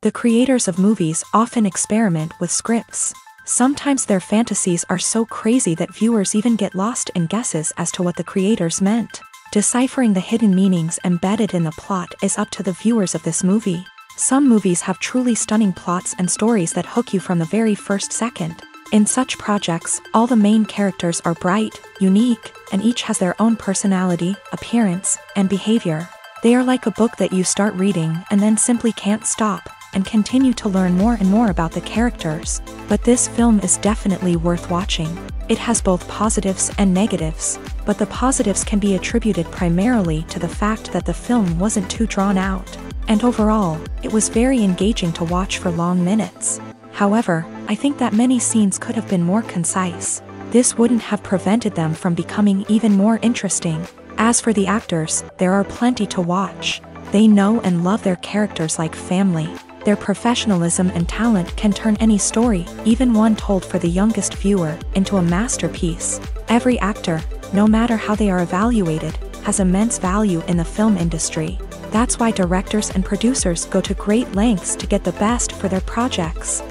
The creators of movies often experiment with scripts. Sometimes their fantasies are so crazy that viewers even get lost in guesses as to what the creators meant. Deciphering the hidden meanings embedded in the plot is up to the viewers of this movie. Some movies have truly stunning plots and stories that hook you from the very first second. In such projects, all the main characters are bright, unique, and each has their own personality, appearance, and behavior. They are like a book that you start reading and then simply can't stop, and continue to learn more and more about the characters. But this film is definitely worth watching. It has both positives and negatives, but the positives can be attributed primarily to the fact that the film wasn't too drawn out, and overall, it was very engaging to watch for long minutes. However, I think that many scenes could have been more concise. This wouldn't have prevented them from becoming even more interesting. As for the actors, there are plenty to watch. They know and love their characters like family. Their professionalism and talent can turn any story, even one told for the youngest viewer, into a masterpiece. Every actor, no matter how they are evaluated, has immense value in the film industry. That's why directors and producers go to great lengths to get the best for their projects.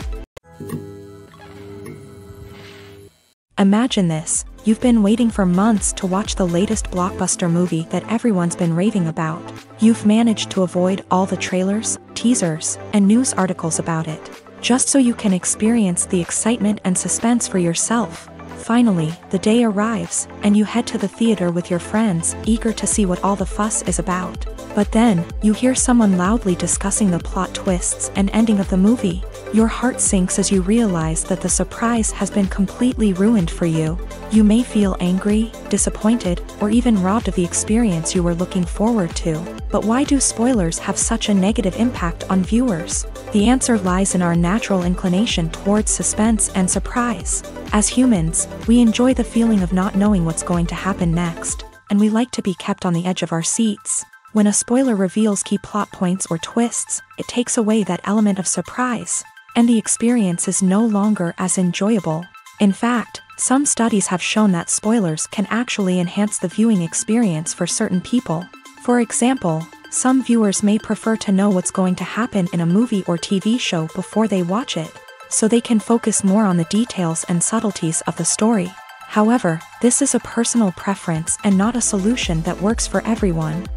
Imagine this. You've been waiting for months to watch the latest blockbuster movie that everyone's been raving about. You've managed to avoid all the trailers, teasers, and news articles about it, just so you can experience the excitement and suspense for yourself. Finally, the day arrives, and you head to the theater with your friends, eager to see what all the fuss is about. But then, you hear someone loudly discussing the plot twists and ending of the movie. Your heart sinks as you realize that the surprise has been completely ruined for you. You may feel angry, disappointed, or even robbed of the experience you were looking forward to. But why do spoilers have such a negative impact on viewers? The answer lies in our natural inclination towards suspense and surprise. As humans, we enjoy the feeling of not knowing what's going to happen next, and we like to be kept on the edge of our seats. When a spoiler reveals key plot points or twists, it takes away that element of surprise, and the experience is no longer as enjoyable. In fact, some studies have shown that spoilers can actually enhance the viewing experience for certain people. For example, some viewers may prefer to know what's going to happen in a movie or TV show before they watch it, so they can focus more on the details and subtleties of the story. However, this is a personal preference and not a solution that works for everyone.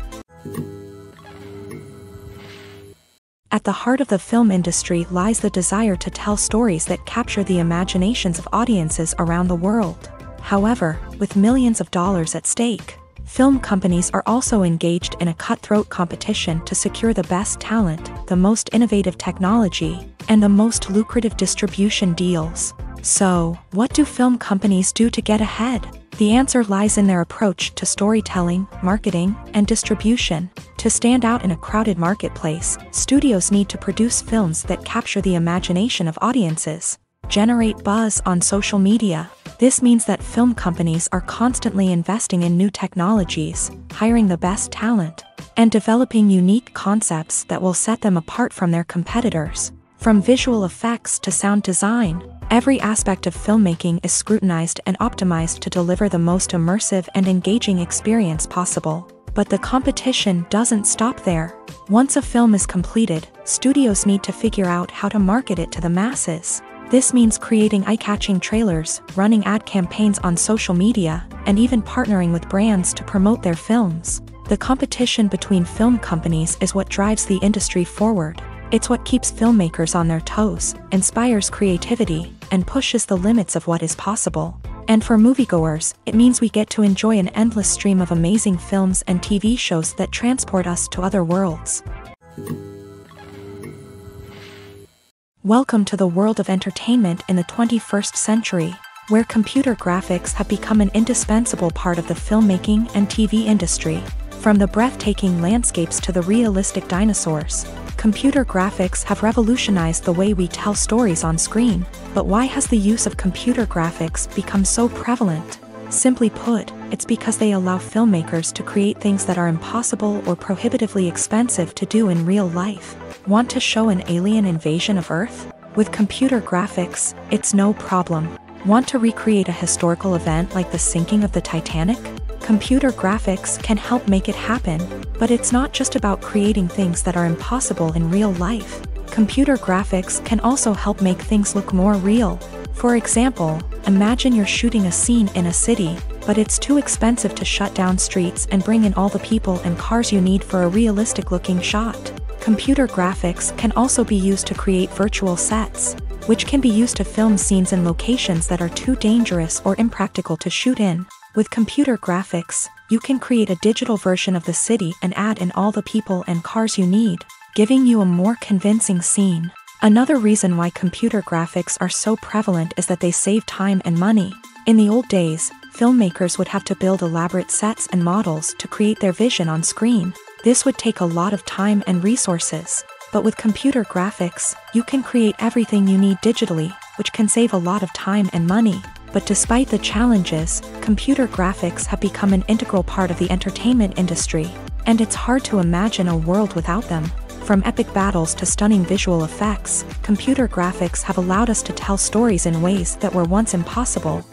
At the heart of the film industry lies the desire to tell stories that capture the imaginations of audiences around the world. However, with millions of dollars at stake, film companies are also engaged in a cutthroat competition to secure the best talent, the most innovative technology, and the most lucrative distribution deals. So, what do film companies do to get ahead? The answer lies in their approach to storytelling, marketing, and distribution. To stand out in a crowded marketplace, studios need to produce films that capture the imagination of audiences, generate buzz on social media. This means that film companies are constantly investing in new technologies, hiring the best talent, and developing unique concepts that will set them apart from their competitors. From visual effects to sound design, every aspect of filmmaking is scrutinized and optimized to deliver the most immersive and engaging experience possible. But the competition doesn't stop there. Once a film is completed, studios need to figure out how to market it to the masses. This means creating eye-catching trailers, running ad campaigns on social media, and even partnering with brands to promote their films. The competition between film companies is what drives the industry forward. It's what keeps filmmakers on their toes, inspires creativity, and pushes the limits of what is possible. And for moviegoers, it means we get to enjoy an endless stream of amazing films and TV shows that transport us to other worlds. Welcome to the world of entertainment in the 21st century, where computer graphics have become an indispensable part of the filmmaking and TV industry. From the breathtaking landscapes to the realistic dinosaurs, computer graphics have revolutionized the way we tell stories on screen. But why has the use of computer graphics become so prevalent? Simply put, it's because they allow filmmakers to create things that are impossible or prohibitively expensive to do in real life. Want to show an alien invasion of Earth? With computer graphics, it's no problem. Want to recreate a historical event like the sinking of the Titanic? Computer graphics can help make it happen, but it's not just about creating things that are impossible in real life. Computer graphics can also help make things look more real. For example, imagine you're shooting a scene in a city, but it's too expensive to shut down streets and bring in all the people and cars you need for a realistic-looking shot. Computer graphics can also be used to create virtual sets, which can be used to film scenes in locations that are too dangerous or impractical to shoot in. With computer graphics, you can create a digital version of the city and add in all the people and cars you need, giving you a more convincing scene. Another reason why computer graphics are so prevalent is that they save time and money. In the old days, filmmakers would have to build elaborate sets and models to create their vision on screen. This would take a lot of time and resources. But with computer graphics, you can create everything you need digitally, which can save a lot of time and money. But despite the challenges, computer graphics have become an integral part of the entertainment industry, and it's hard to imagine a world without them. From epic battles to stunning visual effects, computer graphics have allowed us to tell stories in ways that were once impossible.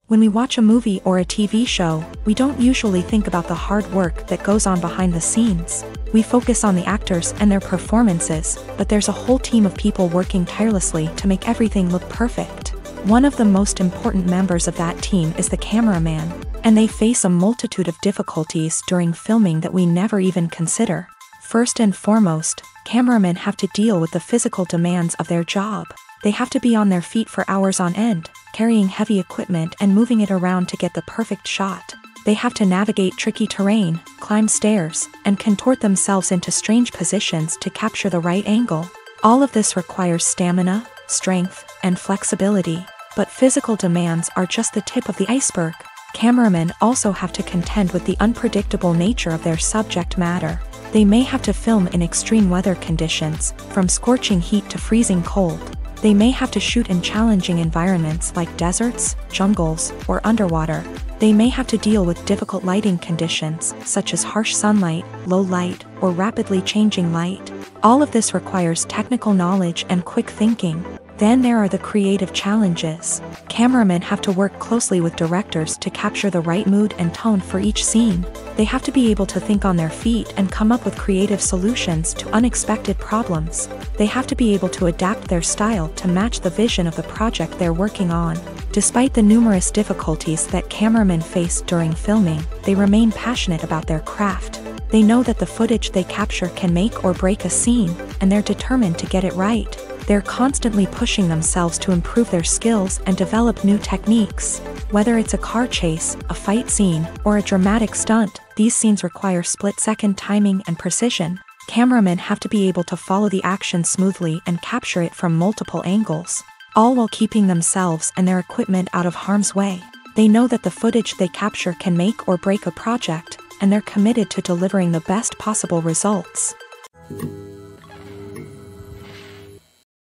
When we watch a movie or a TV show, we don't usually think about the hard work that goes on behind the scenes. We focus on the actors and their performances, but there's a whole team of people working tirelessly to make everything look perfect. One of the most important members of that team is the cameraman, and they face a multitude of difficulties during filming that we never even consider. First and foremost, cameramen have to deal with the physical demands of their job. They have to be on their feet for hours on end, carrying heavy equipment and moving it around to get the perfect shot. They have to navigate tricky terrain, climb stairs, and contort themselves into strange positions to capture the right angle. All of this requires stamina, strength, and flexibility. But physical demands are just the tip of the iceberg. Cameramen also have to contend with the unpredictable nature of their subject matter. They may have to film in extreme weather conditions, from scorching heat to freezing cold. They may have to shoot in challenging environments like deserts, jungles, or underwater. They may have to deal with difficult lighting conditions, such as harsh sunlight, low light, or rapidly changing light. All of this requires technical knowledge and quick thinking. Then there are the creative challenges. Cameramen have to work closely with directors to capture the right mood and tone for each scene. They have to be able to think on their feet and come up with creative solutions to unexpected problems. They have to be able to adapt their style to match the vision of the project they're working on. Despite the numerous difficulties that cameramen face during filming, they remain passionate about their craft. They know that the footage they capture can make or break a scene, and they're determined to get it right. They're constantly pushing themselves to improve their skills and develop new techniques. Whether it's a car chase, a fight scene, or a dramatic stunt, these scenes require split-second timing and precision. Cameramen have to be able to follow the action smoothly and capture it from multiple angles, all while keeping themselves and their equipment out of harm's way. They know that the footage they capture can make or break a project, and they're committed to delivering the best possible results.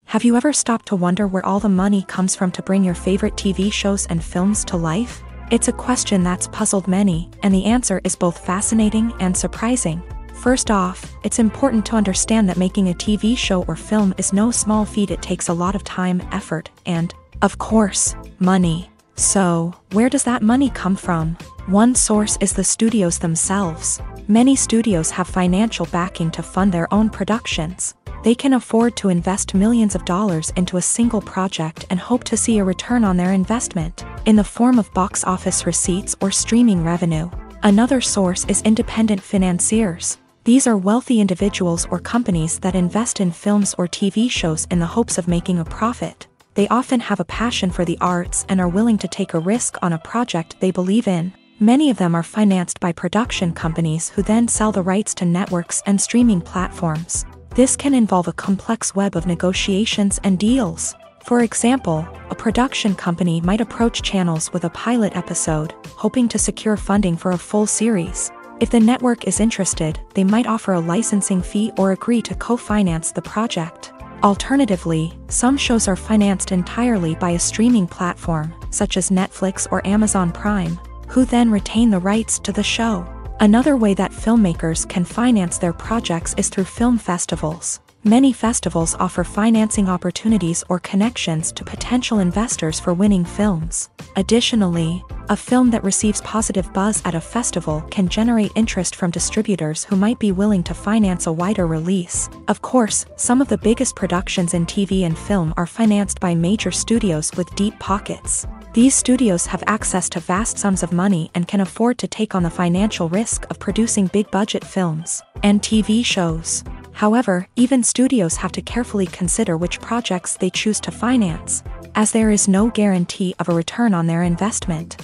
Have you ever stopped to wonder where all the money comes from to bring your favorite TV shows and films to life? It's a question that's puzzled many, and the answer is both fascinating and surprising. First off, it's important to understand that making a TV show or film is no small feat. It takes a lot of time, effort, and, of course, money. So, where does that money come from? One source is the studios themselves. Many studios have financial backing to fund their own productions. They can afford to invest millions of dollars into a single project and hope to see a return on their investment, in the form of box office receipts or streaming revenue. Another source is independent financiers. These are wealthy individuals or companies that invest in films or TV shows in the hopes of making a profit. They often have a passion for the arts and are willing to take a risk on a project they believe in. Many of them are financed by production companies who then sell the rights to networks and streaming platforms. This can involve a complex web of negotiations and deals. For example, a production company might approach channels with a pilot episode, hoping to secure funding for a full series. If the network is interested, they might offer a licensing fee or agree to co-finance the project. Alternatively, some shows are financed entirely by a streaming platform, such as Netflix or Amazon Prime, who then retain the rights to the show. Another way that filmmakers can finance their projects is through film festivals. Many festivals offer financing opportunities or connections to potential investors for winning films. Additionally, a film that receives positive buzz at a festival can generate interest from distributors who might be willing to finance a wider release. Of course, some of the biggest productions in TV and film are financed by major studios with deep pockets. These studios have access to vast sums of money and can afford to take on the financial risk of producing big-budget films and TV shows. However, even studios have to carefully consider which projects they choose to finance, as there is no guarantee of a return on their investment.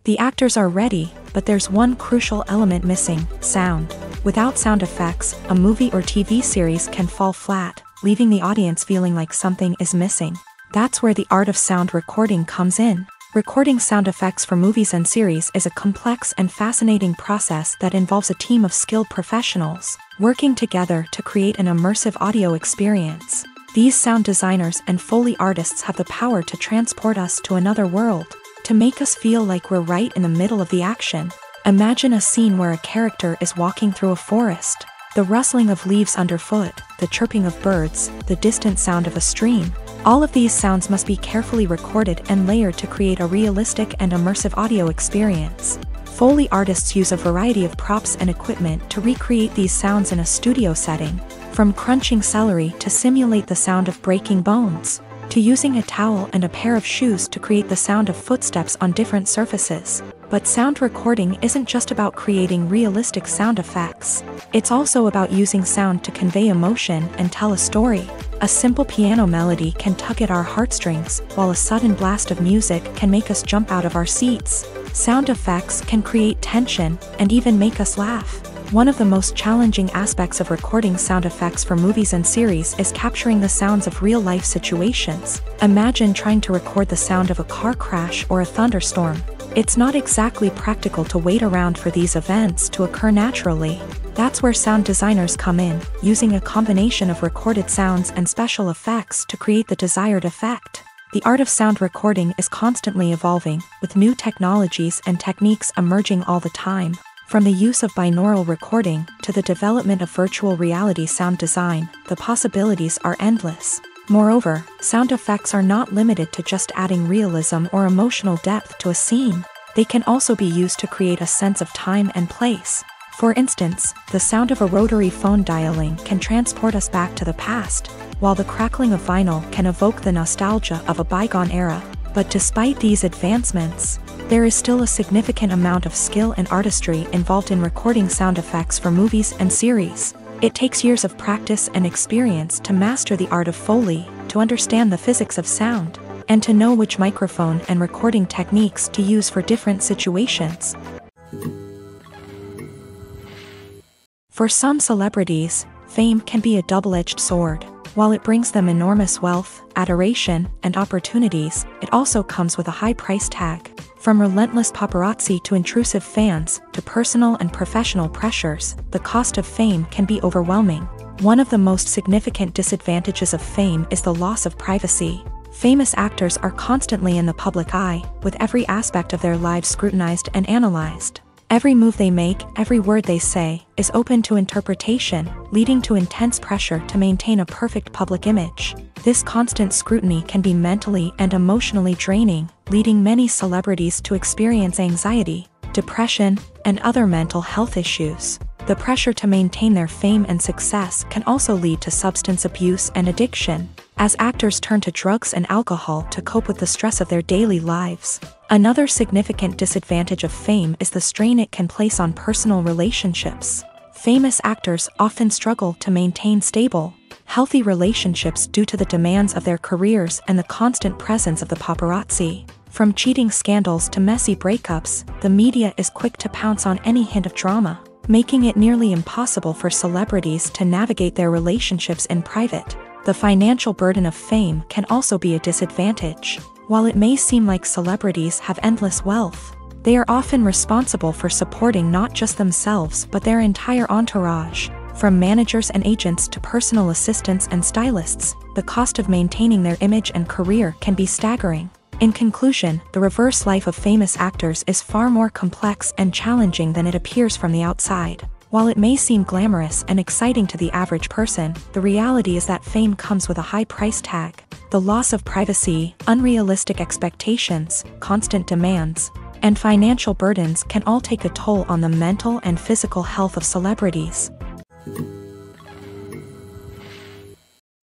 The actors are ready, but there's one crucial element missing: sound. Without sound effects, a movie or TV series can fall flat, leaving the audience feeling like something is missing. That's where the art of sound recording comes in. Recording sound effects for movies and series is a complex and fascinating process that involves a team of skilled professionals working together to create an immersive audio experience. These sound designers and Foley artists have the power to transport us to another world, to make us feel like we're right in the middle of the action. Imagine a scene where a character is walking through a forest. The rustling of leaves underfoot, the chirping of birds, the distant sound of a stream. All of these sounds must be carefully recorded and layered to create a realistic and immersive audio experience. Foley artists use a variety of props and equipment to recreate these sounds in a studio setting, from crunching celery to simulate the sound of breaking bones, to using a towel and a pair of shoes to create the sound of footsteps on different surfaces. But sound recording isn't just about creating realistic sound effects. It's also about using sound to convey emotion and tell a story. A simple piano melody can tug at our heartstrings, while a sudden blast of music can make us jump out of our seats. Sound effects can create tension and even make us laugh. One of the most challenging aspects of recording sound effects for movies and series is capturing the sounds of real-life situations. Imagine trying to record the sound of a car crash or a thunderstorm. It's not exactly practical to wait around for these events to occur naturally. That's where sound designers come in, using a combination of recorded sounds and special effects to create the desired effect. The art of sound recording is constantly evolving, with new technologies and techniques emerging all the time. From the use of binaural recording to the development of virtual reality sound design, the possibilities are endless. Moreover, sound effects are not limited to just adding realism or emotional depth to a scene. They can also be used to create a sense of time and place. For instance, the sound of a rotary phone dialing can transport us back to the past, while the crackling of vinyl can evoke the nostalgia of a bygone era. But despite these advancements, there is still a significant amount of skill and artistry involved in recording sound effects for movies and series. It takes years of practice and experience to master the art of Foley, to understand the physics of sound, and to know which microphone and recording techniques to use for different situations. For some celebrities, fame can be a double-edged sword. While it brings them enormous wealth, adoration, and opportunities, it also comes with a high price tag. From relentless paparazzi to intrusive fans, to personal and professional pressures, the cost of fame can be overwhelming. One of the most significant disadvantages of fame is the loss of privacy. Famous actors are constantly in the public eye, with every aspect of their lives scrutinized and analyzed. Every move they make, every word they say, is open to interpretation, leading to intense pressure to maintain a perfect public image. This constant scrutiny can be mentally and emotionally draining, leading many celebrities to experience anxiety, depression, and other mental health issues. The pressure to maintain their fame and success can also lead to substance abuse and addiction, as actors turn to drugs and alcohol to cope with the stress of their daily lives. Another significant disadvantage of fame is the strain it can place on personal relationships. Famous actors often struggle to maintain stable, healthy relationships due to the demands of their careers and the constant presence of the paparazzi. From cheating scandals to messy breakups, the media is quick to pounce on any hint of drama, making it nearly impossible for celebrities to navigate their relationships in private. The financial burden of fame can also be a disadvantage. While it may seem like celebrities have endless wealth, they are often responsible for supporting not just themselves but their entire entourage. From managers and agents to personal assistants and stylists, the cost of maintaining their image and career can be staggering. In conclusion, the reverse life of famous actors is far more complex and challenging than it appears from the outside. While it may seem glamorous and exciting to the average person, the reality is that fame comes with a high price tag. The loss of privacy, unrealistic expectations, constant demands, and financial burdens can all take a toll on the mental and physical health of celebrities.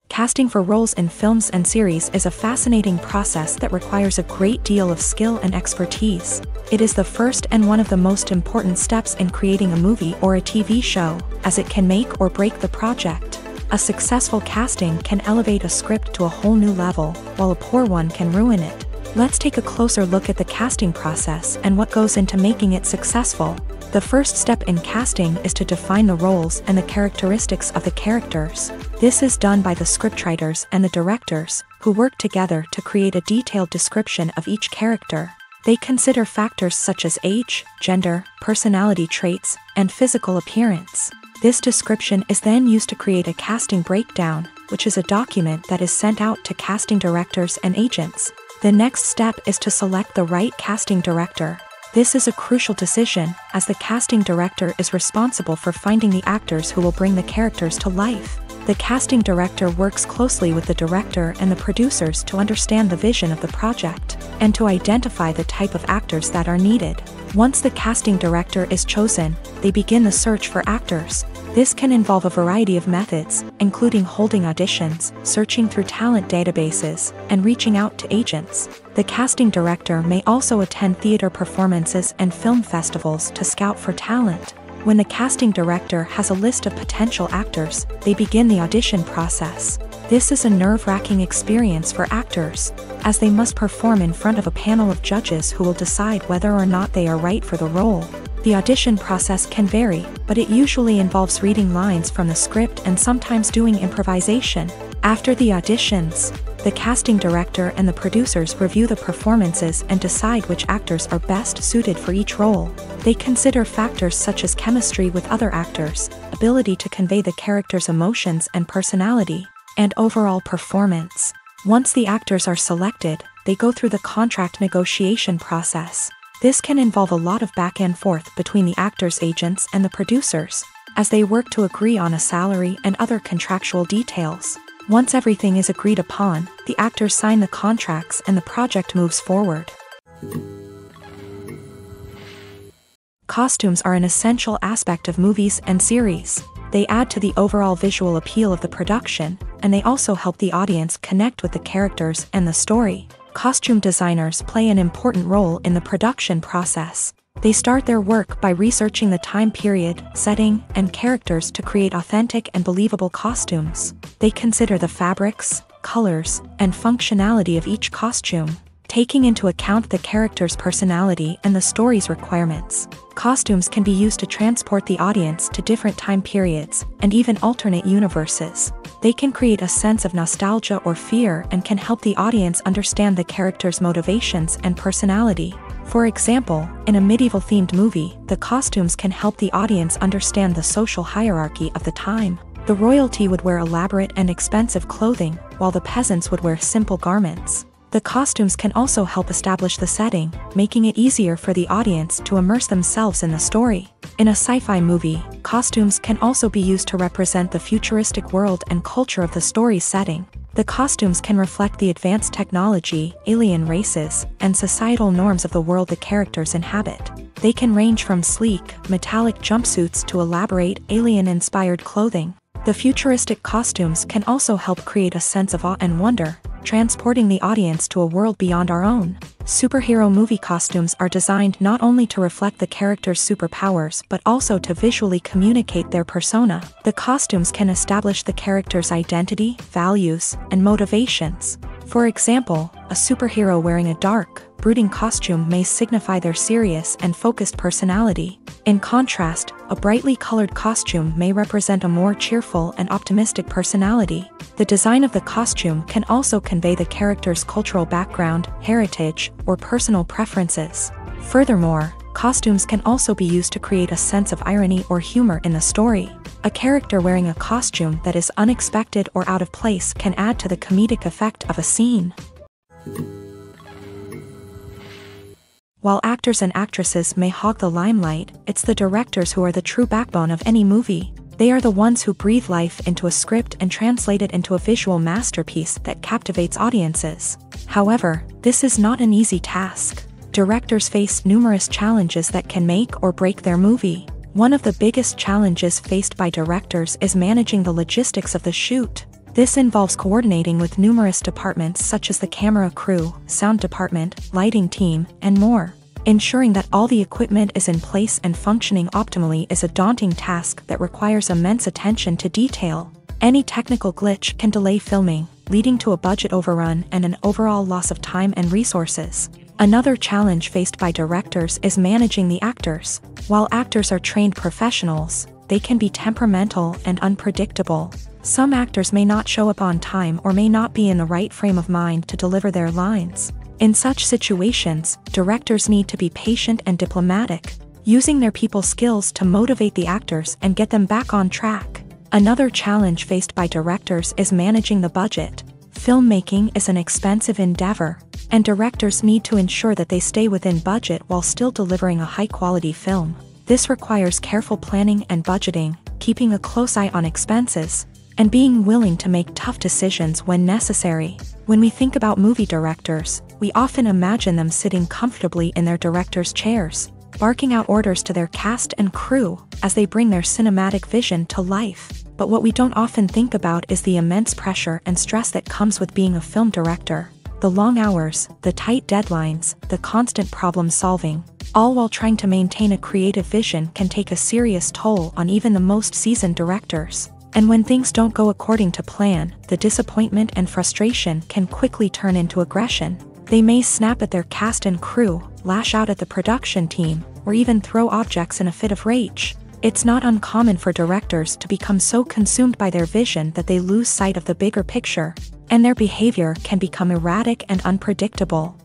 Casting for roles in films and series is a fascinating process that requires a great deal of skill and expertise. It is the first and one of the most important steps in creating a movie or a TV show, as it can make or break the project. A successful casting can elevate a script to a whole new level, while a poor one can ruin it. Let's take a closer look at the casting process and what goes into making it successful. The first step in casting is to define the roles and the characteristics of the characters. This is done by the scriptwriters and the directors, who work together to create a detailed description of each character. They consider factors such as age, gender, personality traits, and physical appearance. This description is then used to create a casting breakdown, which is a document that is sent out to casting directors and agents. The next step is to select the right casting director. This is a crucial decision, as the casting director is responsible for finding the actors who will bring the characters to life. The casting director works closely with the director and the producers to understand the vision of the project, and to identify the type of actors that are needed. Once the casting director is chosen, they begin the search for actors. This can involve a variety of methods, including holding auditions, searching through talent databases, and reaching out to agents. The casting director may also attend theater performances and film festivals to scout for talent. When the casting director has a list of potential actors, they begin the audition process. This is a nerve-wracking experience for actors, as they must perform in front of a panel of judges who will decide whether or not they are right for the role. The audition process can vary, but it usually involves reading lines from the script and sometimes doing improvisation. After the auditions, the casting director and the producers review the performances and decide which actors are best suited for each role. They consider factors such as chemistry with other actors, ability to convey the character's emotions and personality, and overall performance. Once the actors are selected, they go through the contract negotiation process. This can involve a lot of back and forth between the actors' agents and the producers, as they work to agree on a salary and other contractual details. Once everything is agreed upon, the actors sign the contracts and the project moves forward. Costumes are an essential aspect of movies and series. They add to the overall visual appeal of the production, and they also help the audience connect with the characters and the story. Costume designers play an important role in the production process. They start their work by researching the time period, setting, and characters to create authentic and believable costumes. They consider the fabrics, colors, and functionality of each costume, taking into account the character's personality and the story's requirements. Costumes can be used to transport the audience to different time periods, and even alternate universes. They can create a sense of nostalgia or fear and can help the audience understand the character's motivations and personality. For example, in a medieval-themed movie, the costumes can help the audience understand the social hierarchy of the time. The royalty would wear elaborate and expensive clothing, while the peasants would wear simple garments. The costumes can also help establish the setting, making it easier for the audience to immerse themselves in the story. In a sci-fi movie, costumes can also be used to represent the futuristic world and culture of the story's setting. The costumes can reflect the advanced technology, alien races, and societal norms of the world the characters inhabit. They can range from sleek, metallic jumpsuits to elaborate, alien-inspired clothing. The futuristic costumes can also help create a sense of awe and wonder, transporting the audience to a world beyond our own. Superhero movie costumes are designed not only to reflect the character's superpowers but also to visually communicate their persona. The costumes can establish the character's identity, values, and motivations. For example, a superhero wearing a dark, brooding costume may signify their serious and focused personality. In contrast, a brightly colored costume may represent a more cheerful and optimistic personality. The design of the costume can also convey the character's cultural background, heritage, or personal preferences. Furthermore, costumes can also be used to create a sense of irony or humor in the story. A character wearing a costume that is unexpected or out of place can add to the comedic effect of a scene. While actors and actresses may hog the limelight, it's the directors who are the true backbone of any movie. They are the ones who breathe life into a script and translate it into a visual masterpiece that captivates audiences. However, this is not an easy task. Directors face numerous challenges that can make or break their movie. One of the biggest challenges faced by directors is managing the logistics of the shoot. This involves coordinating with numerous departments such as the camera crew, sound department, lighting team, and more. Ensuring that all the equipment is in place and functioning optimally is a daunting task that requires immense attention to detail. Any technical glitch can delay filming, leading to a budget overrun and an overall loss of time and resources. Another challenge faced by directors is managing the actors. While actors are trained professionals, they can be temperamental and unpredictable. Some actors may not show up on time or may not be in the right frame of mind to deliver their lines. In such situations, directors need to be patient and diplomatic, using their people skills to motivate the actors and get them back on track. Another challenge faced by directors is managing the budget. Filmmaking is an expensive endeavor, and directors need to ensure that they stay within budget while still delivering a high-quality film. This requires careful planning and budgeting, keeping a close eye on expenses, and being willing to make tough decisions when necessary. When we think about movie directors, we often imagine them sitting comfortably in their director's chairs, barking out orders to their cast and crew as they bring their cinematic vision to life. But what we don't often think about is the immense pressure and stress that comes with being a film director. The long hours, the tight deadlines, the constant problem solving, all while trying to maintain a creative vision can take a serious toll on even the most seasoned directors. And when things don't go according to plan, the disappointment and frustration can quickly turn into aggression. They may snap at their cast and crew, lash out at the production team, or even throw objects in a fit of rage. It's not uncommon for directors to become so consumed by their vision that they lose sight of the bigger picture, and their behavior can become erratic and unpredictable.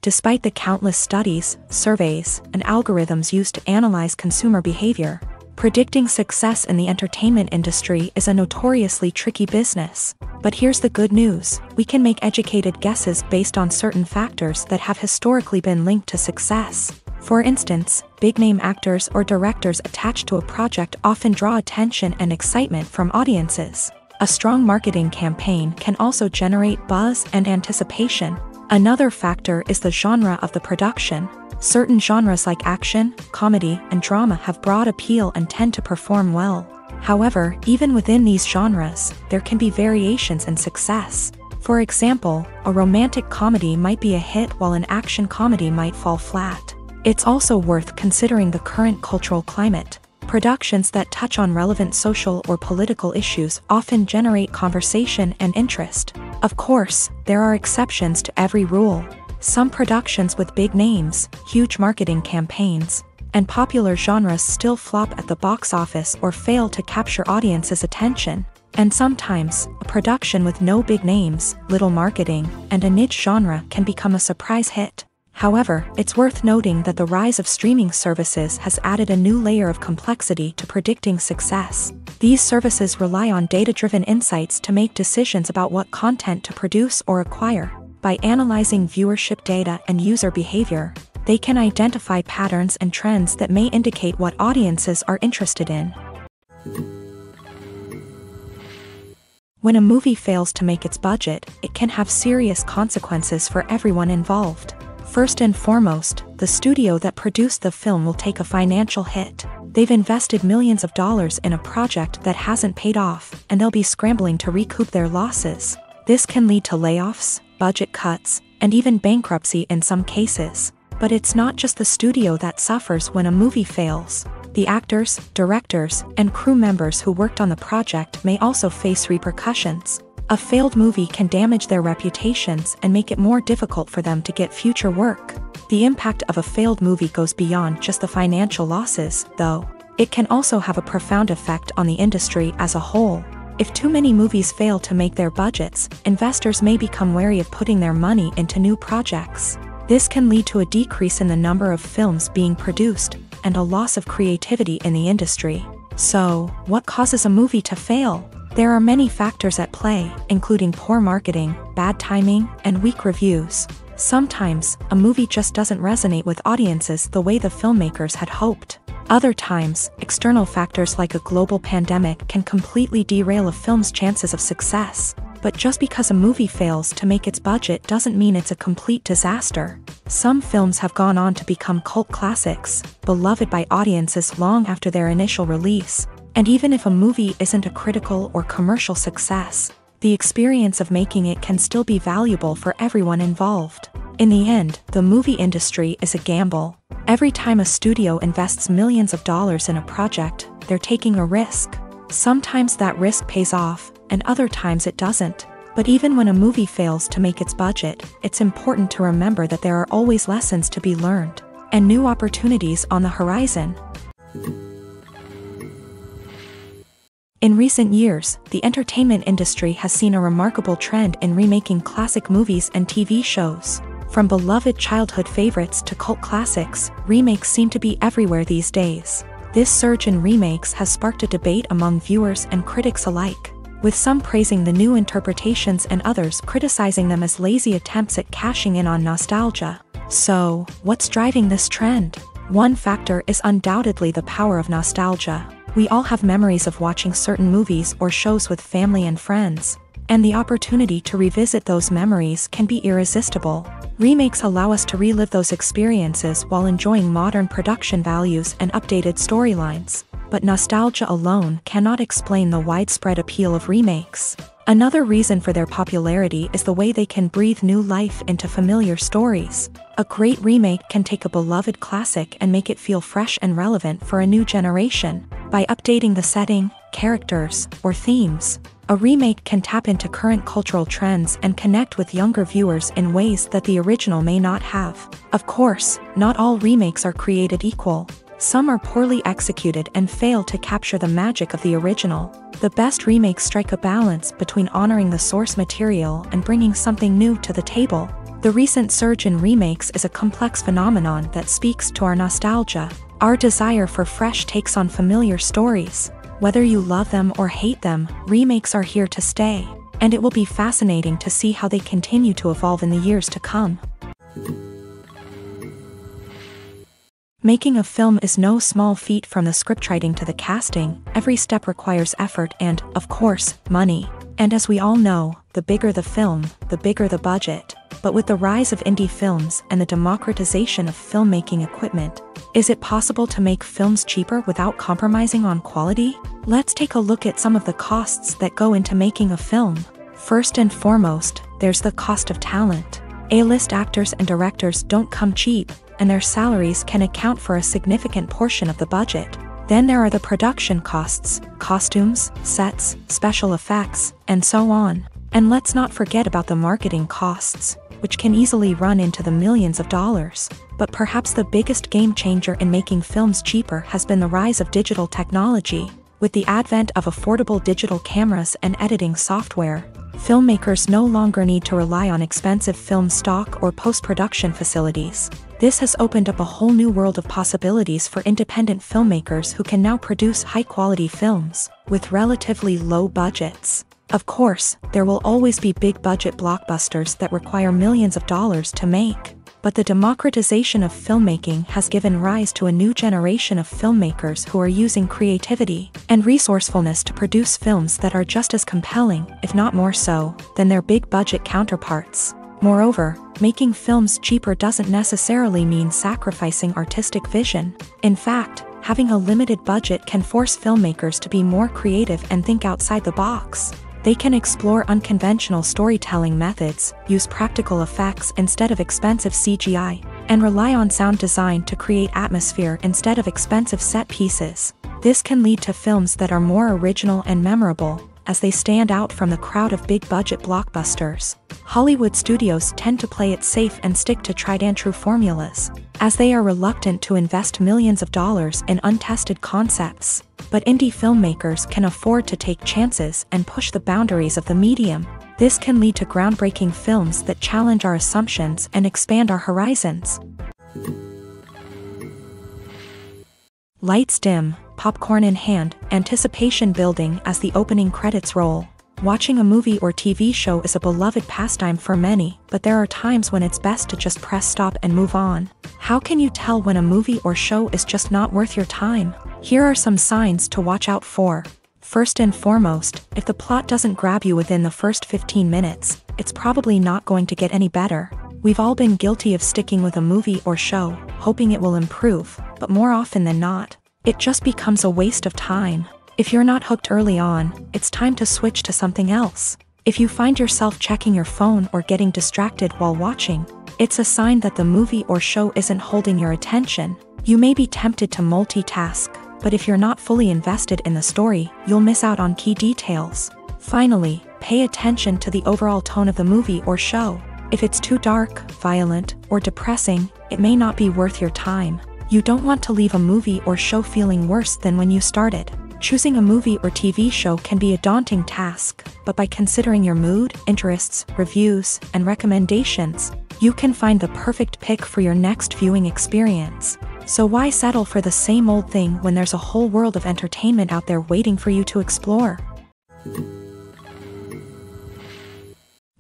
Despite the countless studies, surveys, and algorithms used to analyze consumer behavior, predicting success in the entertainment industry is a notoriously tricky business. But here's the good news: we can make educated guesses based on certain factors that have historically been linked to success. For instance, big-name actors or directors attached to a project often draw attention and excitement from audiences. A strong marketing campaign can also generate buzz and anticipation. Another factor is the genre of the production. Certain genres like action, comedy, and drama have broad appeal and tend to perform well. However, even within these genres, there can be variations in success. For example, a romantic comedy might be a hit while an action comedy might fall flat. It's also worth considering the current cultural climate. Productions that touch on relevant social or political issues often generate conversation and interest. Of course, there are exceptions to every rule. Some productions with big names, huge marketing campaigns, and popular genres still flop at the box office or fail to capture audiences' attention. And sometimes, a production with no big names, little marketing, and a niche genre can become a surprise hit. However, it's worth noting that the rise of streaming services has added a new layer of complexity to predicting success. These services rely on data-driven insights to make decisions about what content to produce or acquire. By analyzing viewership data and user behavior, they can identify patterns and trends that may indicate what audiences are interested in. When a movie fails to make its budget, it can have serious consequences for everyone involved. First and foremost, the studio that produced the film will take a financial hit. They've invested millions of dollars in a project that hasn't paid off, and they'll be scrambling to recoup their losses. This can lead to layoffs, budget cuts, and even bankruptcy in some cases. But it's not just the studio that suffers when a movie fails. The actors, directors, and crew members who worked on the project may also face repercussions. A failed movie can damage their reputations and make it more difficult for them to get future work. The impact of a failed movie goes beyond just the financial losses, though. It can also have a profound effect on the industry as a whole. If too many movies fail to make their budgets, investors may become wary of putting their money into new projects. This can lead to a decrease in the number of films being produced, and a loss of creativity in the industry. So, what causes a movie to fail? There are many factors at play, including poor marketing, bad timing, and weak reviews. Sometimes, a movie just doesn't resonate with audiences the way the filmmakers had hoped. Other times, external factors like a global pandemic can completely derail a film's chances of success. But just because a movie fails to make its budget doesn't mean it's a complete disaster. Some films have gone on to become cult classics, beloved by audiences long after their initial release. And even if a movie isn't a critical or commercial success, the experience of making it can still be valuable for everyone involved. In the end, the movie industry is a gamble. Every time a studio invests millions of dollars in a project, they're taking a risk. Sometimes that risk pays off, and other times it doesn't. But even when a movie fails to make its budget, it's important to remember that there are always lessons to be learned, and new opportunities on the horizon. In recent years, the entertainment industry has seen a remarkable trend in remaking classic movies and TV shows. From beloved childhood favorites to cult classics, remakes seem to be everywhere these days. This surge in remakes has sparked a debate among viewers and critics alike, with some praising the new interpretations and others criticizing them as lazy attempts at cashing in on nostalgia. So, what's driving this trend? One factor is undoubtedly the power of nostalgia. We all have memories of watching certain movies or shows with family and friends, and the opportunity to revisit those memories can be irresistible. Remakes allow us to relive those experiences while enjoying modern production values and updated storylines. But nostalgia alone cannot explain the widespread appeal of remakes. Another reason for their popularity is the way they can breathe new life into familiar stories. A great remake can take a beloved classic and make it feel fresh and relevant for a new generation. By updating the setting, characters, or themes, a remake can tap into current cultural trends and connect with younger viewers in ways that the original may not have. Of course, not all remakes are created equal. Some are poorly executed and fail to capture the magic of the original. The best remakes strike a balance between honoring the source material and bringing something new to the table. The recent surge in remakes is a complex phenomenon that speaks to our nostalgia, our desire for fresh takes on familiar stories. Whether you love them or hate them, remakes are here to stay, and it will be fascinating to see how they continue to evolve in the years to come. Making a film is no small feat. From the scriptwriting to the casting, every step requires effort and, of course, money. And as we all know, the bigger the film, the bigger the budget. But with the rise of indie films and the democratization of filmmaking equipment, is it possible to make films cheaper without compromising on quality? Let's take a look at some of the costs that go into making a film. First and foremost, there's the cost of talent. A-list actors and directors don't come cheap, and their salaries can account for a significant portion of the budget. Then there are the production costs, costumes, sets, special effects, and so on. And let's not forget about the marketing costs, which can easily run into the millions of dollars. But perhaps the biggest game changer in making films cheaper has been the rise of digital technology. With the advent of affordable digital cameras and editing software, filmmakers no longer need to rely on expensive film stock or post-production facilities. This has opened up a whole new world of possibilities for independent filmmakers who can now produce high-quality films with relatively low budgets. Of course, there will always be big-budget blockbusters that require millions of dollars to make. But the democratization of filmmaking has given rise to a new generation of filmmakers who are using creativity and resourcefulness to produce films that are just as compelling, if not more so, than their big-budget counterparts. Moreover, making films cheaper doesn't necessarily mean sacrificing artistic vision. In fact, Having a limited budget can force filmmakers to be more creative and think outside the box. They can explore unconventional storytelling methods, use practical effects instead of expensive CGI, and rely on sound design to create atmosphere instead of expensive set pieces. This can lead to films that are more original and memorable, as they stand out from the crowd of big-budget blockbusters. Hollywood studios tend to play it safe and stick to tried-and-true formulas, as they are reluctant to invest millions of dollars in untested concepts. But indie filmmakers can afford to take chances and push the boundaries of the medium. This can lead to groundbreaking films that challenge our assumptions and expand our horizons. Lights dim, popcorn in hand, anticipation building as the opening credits roll. Watching a movie or TV show is a beloved pastime for many, but there are times when it's best to just press stop and move on. How can you tell when a movie or show is just not worth your time? Here are some signs to watch out for. First and foremost, if the plot doesn't grab you within the first 15 minutes, it's probably not going to get any better. We've all been guilty of sticking with a movie or show, hoping it will improve, but more often than not, it just becomes a waste of time. If you're not hooked early on, it's time to switch to something else. If you find yourself checking your phone or getting distracted while watching, it's a sign that the movie or show isn't holding your attention. You may be tempted to multitask, but if you're not fully invested in the story, you'll miss out on key details. Finally, pay attention to the overall tone of the movie or show. If it's too dark, violent, or depressing, it may not be worth your time. You don't want to leave a movie or show feeling worse than when you started. Choosing a movie or TV show can be a daunting task, but by considering your mood, interests, reviews, and recommendations, you can find the perfect pick for your next viewing experience. So why settle for the same old thing when there's a whole world of entertainment out there waiting for you to explore?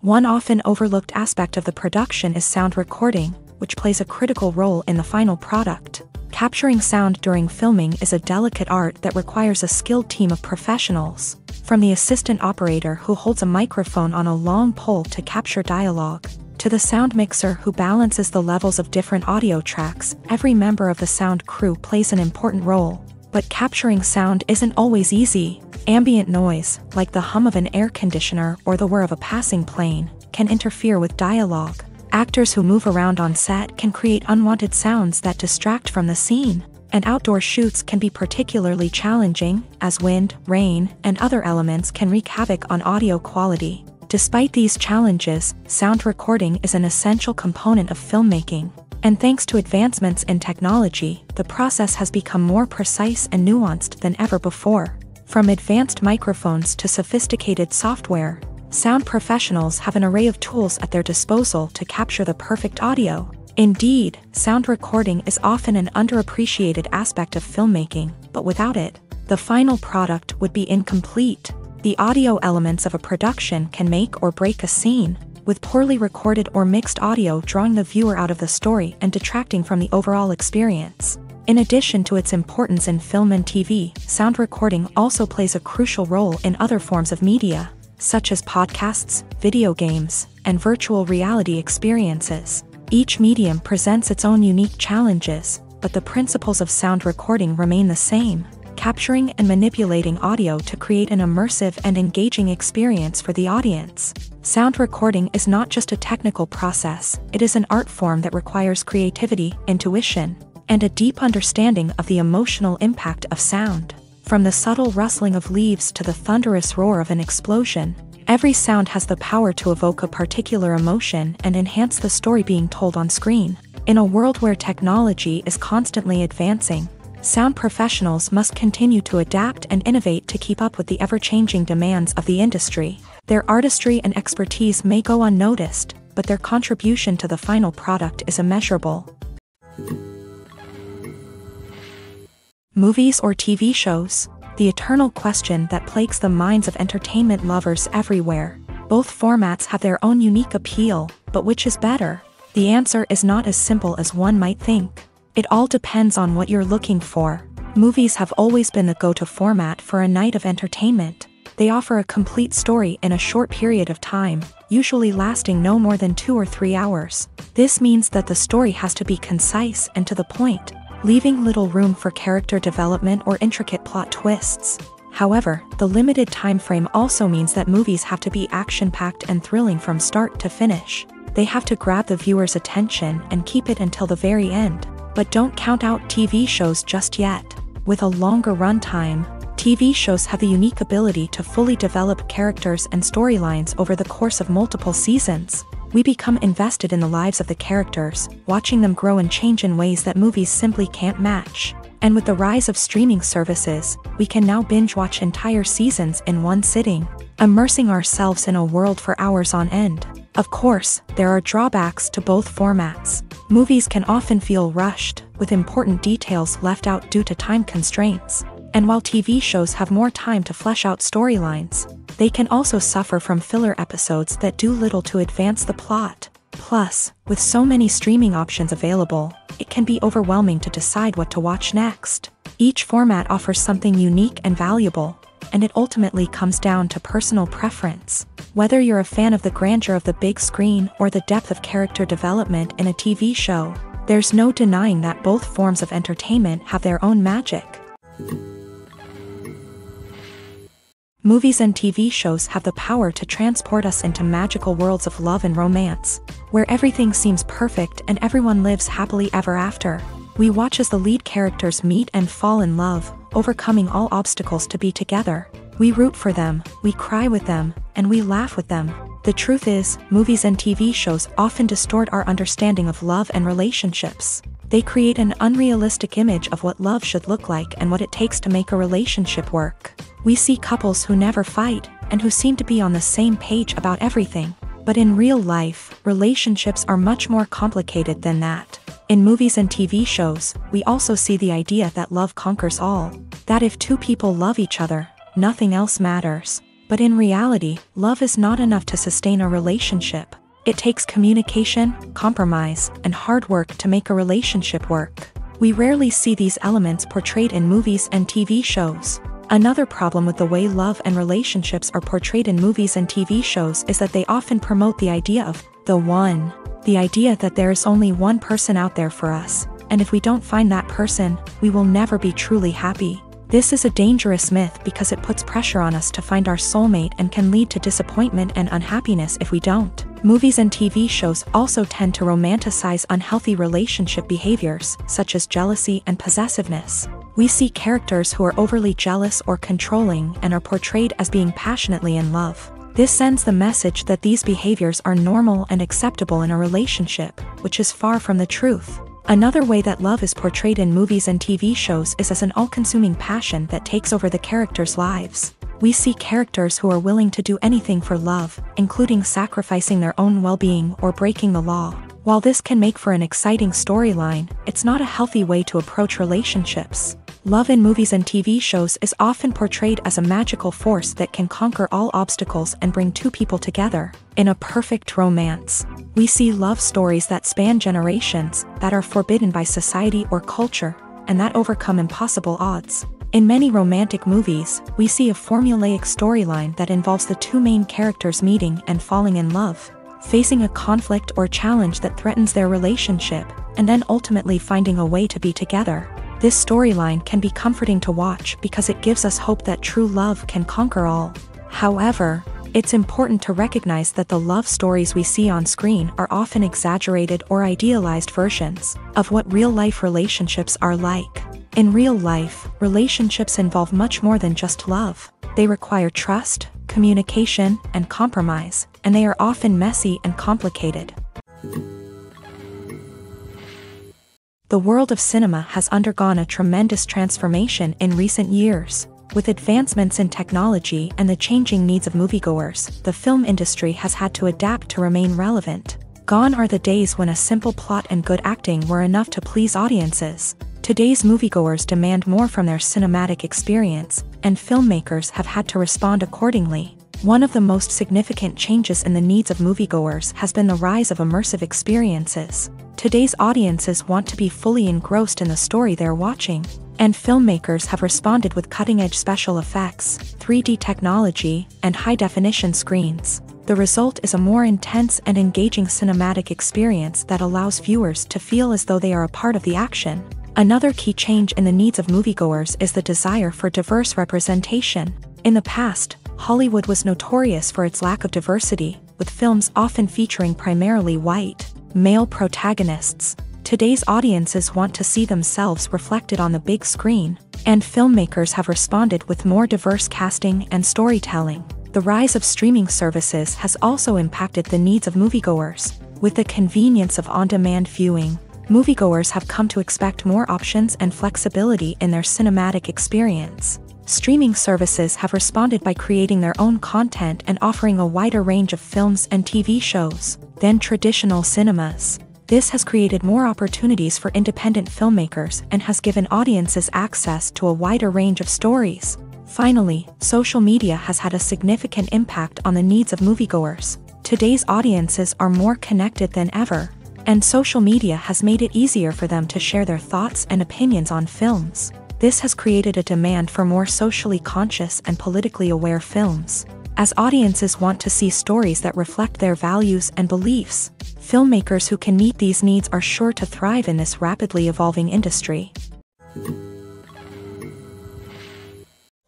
One often overlooked aspect of the production is sound recording, which plays a critical role in the final product. Capturing sound during filming is a delicate art that requires a skilled team of professionals. From the assistant operator who holds a microphone on a long pole to capture dialogue, to the sound mixer who balances the levels of different audio tracks, every member of the sound crew plays an important role. But capturing sound isn't always easy. Ambient noise, like the hum of an air conditioner or the whir of a passing plane, can interfere with dialogue. Actors who move around on set can create unwanted sounds that distract from the scene, and outdoor shoots can be particularly challenging, as wind, rain, and other elements can wreak havoc on audio quality. Despite these challenges, sound recording is an essential component of filmmaking, and thanks to advancements in technology, the process has become more precise and nuanced than ever before. From advanced microphones to sophisticated software, sound professionals have an array of tools at their disposal to capture the perfect audio. Indeed, sound recording is often an underappreciated aspect of filmmaking, but without it, the final product would be incomplete. The audio elements of a production can make or break a scene, with poorly recorded or mixed audio drawing the viewer out of the story and detracting from the overall experience. In addition to its importance in film and TV, sound recording also plays a crucial role in other forms of media, such as podcasts, video games, and virtual reality experiences. Each medium presents its own unique challenges, but the principles of sound recording remain the same, capturing and manipulating audio to create an immersive and engaging experience for the audience. Sound recording is not just a technical process, it is an art form that requires creativity, intuition, and a deep understanding of the emotional impact of sound. From the subtle rustling of leaves to the thunderous roar of an explosion, every sound has the power to evoke a particular emotion and enhance the story being told on screen. In a world where technology is constantly advancing, sound professionals must continue to adapt and innovate to keep up with the ever-changing demands of the industry. Their artistry and expertise may go unnoticed, but their contribution to the final product is immeasurable. Movies or TV shows? The eternal question that plagues the minds of entertainment lovers everywhere. Both formats have their own unique appeal, but which is better? The answer is not as simple as one might think. It all depends on what you're looking for. Movies have always been the go-to format for a night of entertainment. They offer a complete story in a short period of time, usually lasting no more than 2 or 3 hours. This means that the story has to be concise and to the point. leaving little room for character development or intricate plot twists. However, the limited time frame also means that movies have to be action-packed and thrilling from start to finish. They have to grab the viewer's attention and keep it until the very end. But don't count out TV shows just yet. With a longer runtime, TV shows have the unique ability to fully develop characters and storylines over the course of multiple seasons. We become invested in the lives of the characters, watching them grow and change in ways that movies simply can't match. And with the rise of streaming services, we can now binge-watch entire seasons in one sitting, immersing ourselves in a world for hours on end. Of course, there are drawbacks to both formats. Movies can often feel rushed, with important details left out due to time constraints. And while TV shows have more time to flesh out storylines, they can also suffer from filler episodes that do little to advance the plot. Plus, with so many streaming options available, it can be overwhelming to decide what to watch next. Each format offers something unique and valuable, and it ultimately comes down to personal preference. Whether you're a fan of the grandeur of the big screen or the depth of character development in a TV show, there's no denying that both forms of entertainment have their own magic. Movies and TV shows have the power to transport us into magical worlds of love and romance, where everything seems perfect and everyone lives happily ever after. We watch as the lead characters meet and fall in love, overcoming all obstacles to be together. We root for them, we cry with them, and we laugh with them. The truth is, movies and TV shows often distort our understanding of love and relationships. They create an unrealistic image of what love should look like and what it takes to make a relationship work. We see couples who never fight, and who seem to be on the same page about everything. But in real life, relationships are much more complicated than that. In movies and TV shows, we also see the idea that love conquers all. That if two people love each other, nothing else matters. But in reality, love is not enough to sustain a relationship. It takes communication, compromise, and hard work to make a relationship work. We rarely see these elements portrayed in movies and TV shows. Another problem with the way love and relationships are portrayed in movies and TV shows is that they often promote the idea of the one. The idea that there is only one person out there for us, and if we don't find that person, we will never be truly happy. This is a dangerous myth because it puts pressure on us to find our soulmate and can lead to disappointment and unhappiness if we don't. Movies and TV shows also tend to romanticize unhealthy relationship behaviors, such as jealousy and possessiveness. We see characters who are overly jealous or controlling and are portrayed as being passionately in love. This sends the message that these behaviors are normal and acceptable in a relationship, which is far from the truth. Another way that love is portrayed in movies and TV shows is as an all-consuming passion that takes over the characters' lives. We see characters who are willing to do anything for love, including sacrificing their own well-being or breaking the law. While this can make for an exciting storyline, it's not a healthy way to approach relationships. Love in movies and TV shows is often portrayed as a magical force that can conquer all obstacles and bring two people together. In a perfect romance, we see love stories that span generations, that are forbidden by society or culture, and that overcome impossible odds. In many romantic movies, we see a formulaic storyline that involves the two main characters meeting and falling in love, facing a conflict or challenge that threatens their relationship, and then ultimately finding a way to be together. This storyline can be comforting to watch because it gives us hope that true love can conquer all. However, it's important to recognize that the love stories we see on screen are often exaggerated or idealized versions of what real-life relationships are like. In real life, relationships involve much more than just love. They require trust, communication, and compromise, and they are often messy and complicated. The world of cinema has undergone a tremendous transformation in recent years. With advancements in technology and the changing needs of moviegoers, the film industry has had to adapt to remain relevant. Gone are the days when a simple plot and good acting were enough to please audiences. Today's moviegoers demand more from their cinematic experience, and filmmakers have had to respond accordingly. One of the most significant changes in the needs of moviegoers has been the rise of immersive experiences. Today's audiences want to be fully engrossed in the story they're watching, and filmmakers have responded with cutting-edge special effects, 3D technology, and high-definition screens. The result is a more intense and engaging cinematic experience that allows viewers to feel as though they are a part of the action. Another key change in the needs of moviegoers is the desire for diverse representation. In the past, Hollywood was notorious for its lack of diversity, with films often featuring primarily white, male protagonists. Today's audiences want to see themselves reflected on the big screen, and filmmakers have responded with more diverse casting and storytelling. The rise of streaming services has also impacted the needs of moviegoers. With the convenience of on-demand viewing, moviegoers have come to expect more options and flexibility in their cinematic experience. Streaming services have responded by creating their own content and offering a wider range of films and TV shows than traditional cinemas. This has created more opportunities for independent filmmakers and has given audiences access to a wider range of stories. Finally, social media has had a significant impact on the needs of moviegoers. Today's audiences are more connected than ever, and social media has made it easier for them to share their thoughts and opinions on films. This has created a demand for more socially conscious and politically aware films. As audiences want to see stories that reflect their values and beliefs, filmmakers who can meet these needs are sure to thrive in this rapidly evolving industry.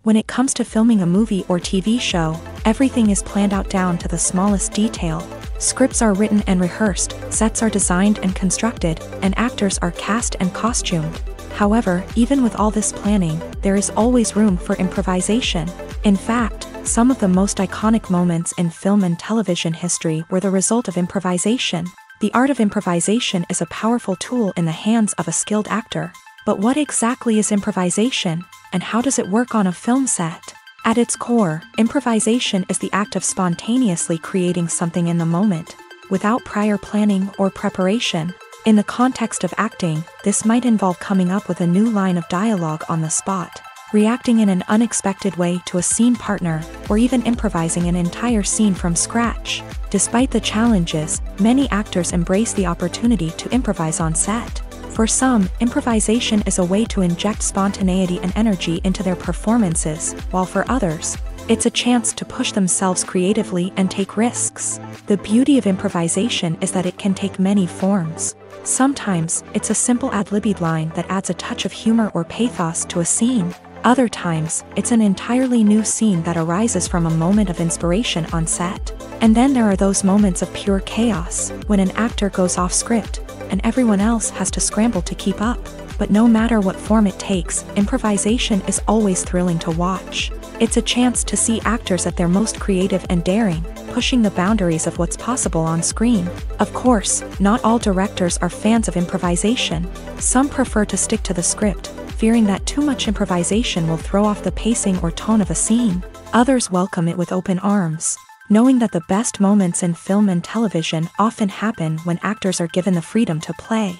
When it comes to filming a movie or TV show, everything is planned out down to the smallest detail. Scripts are written and rehearsed, sets are designed and constructed, and actors are cast and costumed. However, even with all this planning, there is always room for improvisation. In fact, some of the most iconic moments in film and television history were the result of improvisation. The art of improvisation is a powerful tool in the hands of a skilled actor. But what exactly is improvisation, and how does it work on a film set? At its core, improvisation is the act of spontaneously creating something in the moment, without prior planning or preparation. In the context of acting, this might involve coming up with a new line of dialogue on the spot, reacting in an unexpected way to a scene partner, or even improvising an entire scene from scratch. Despite the challenges, many actors embrace the opportunity to improvise on set. For some, improvisation is a way to inject spontaneity and energy into their performances, while for others, it's a chance to push themselves creatively and take risks. The beauty of improvisation is that it can take many forms. Sometimes, it's a simple ad-libbed line that adds a touch of humor or pathos to a scene. Other times, it's an entirely new scene that arises from a moment of inspiration on set. And then there are those moments of pure chaos, when an actor goes off script, and everyone else has to scramble to keep up. But no matter what form it takes, improvisation is always thrilling to watch. It's a chance to see actors at their most creative and daring, pushing the boundaries of what's possible on screen. Of course, not all directors are fans of improvisation. Some prefer to stick to the script, fearing that too much improvisation will throw off the pacing or tone of a scene. Others welcome it with open arms, knowing that the best moments in film and television often happen when actors are given the freedom to play.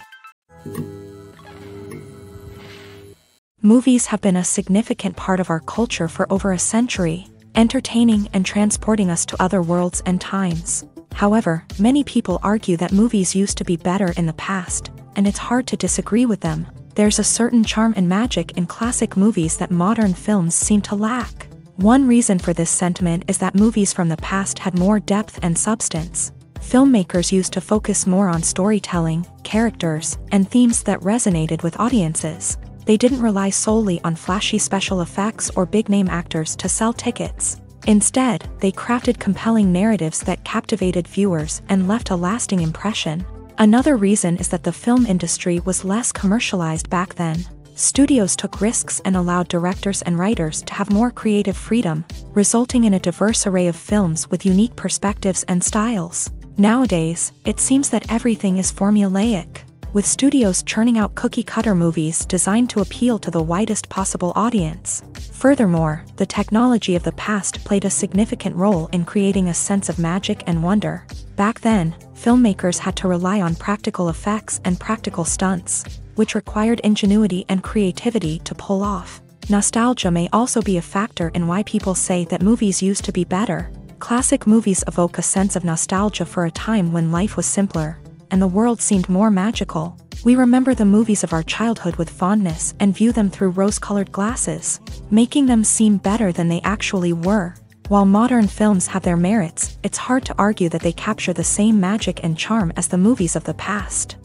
Movies have been a significant part of our culture for over a century, entertaining and transporting us to other worlds and times. However, many people argue that movies used to be better in the past, and it's hard to disagree with them. There's a certain charm and magic in classic movies that modern films seem to lack. One reason for this sentiment is that movies from the past had more depth and substance. Filmmakers used to focus more on storytelling, characters, and themes that resonated with audiences. They didn't rely solely on flashy special effects or big-name actors to sell tickets. Instead, they crafted compelling narratives that captivated viewers and left a lasting impression. Another reason is that the film industry was less commercialized back then. Studios took risks and allowed directors and writers to have more creative freedom, resulting in a diverse array of films with unique perspectives and styles. Nowadays, it seems that everything is formulaic, with studios churning out cookie-cutter movies designed to appeal to the widest possible audience. Furthermore, the technology of the past played a significant role in creating a sense of magic and wonder. Back then, filmmakers had to rely on practical effects and practical stunts, which required ingenuity and creativity to pull off. Nostalgia may also be a factor in why people say that movies used to be better. Classic movies evoke a sense of nostalgia for a time when life was simpler, and the world seemed more magical. We remember the movies of our childhood with fondness and view them through rose-colored glasses, making them seem better than they actually were. While modern films have their merits, it's hard to argue that they capture the same magic and charm as the movies of the past.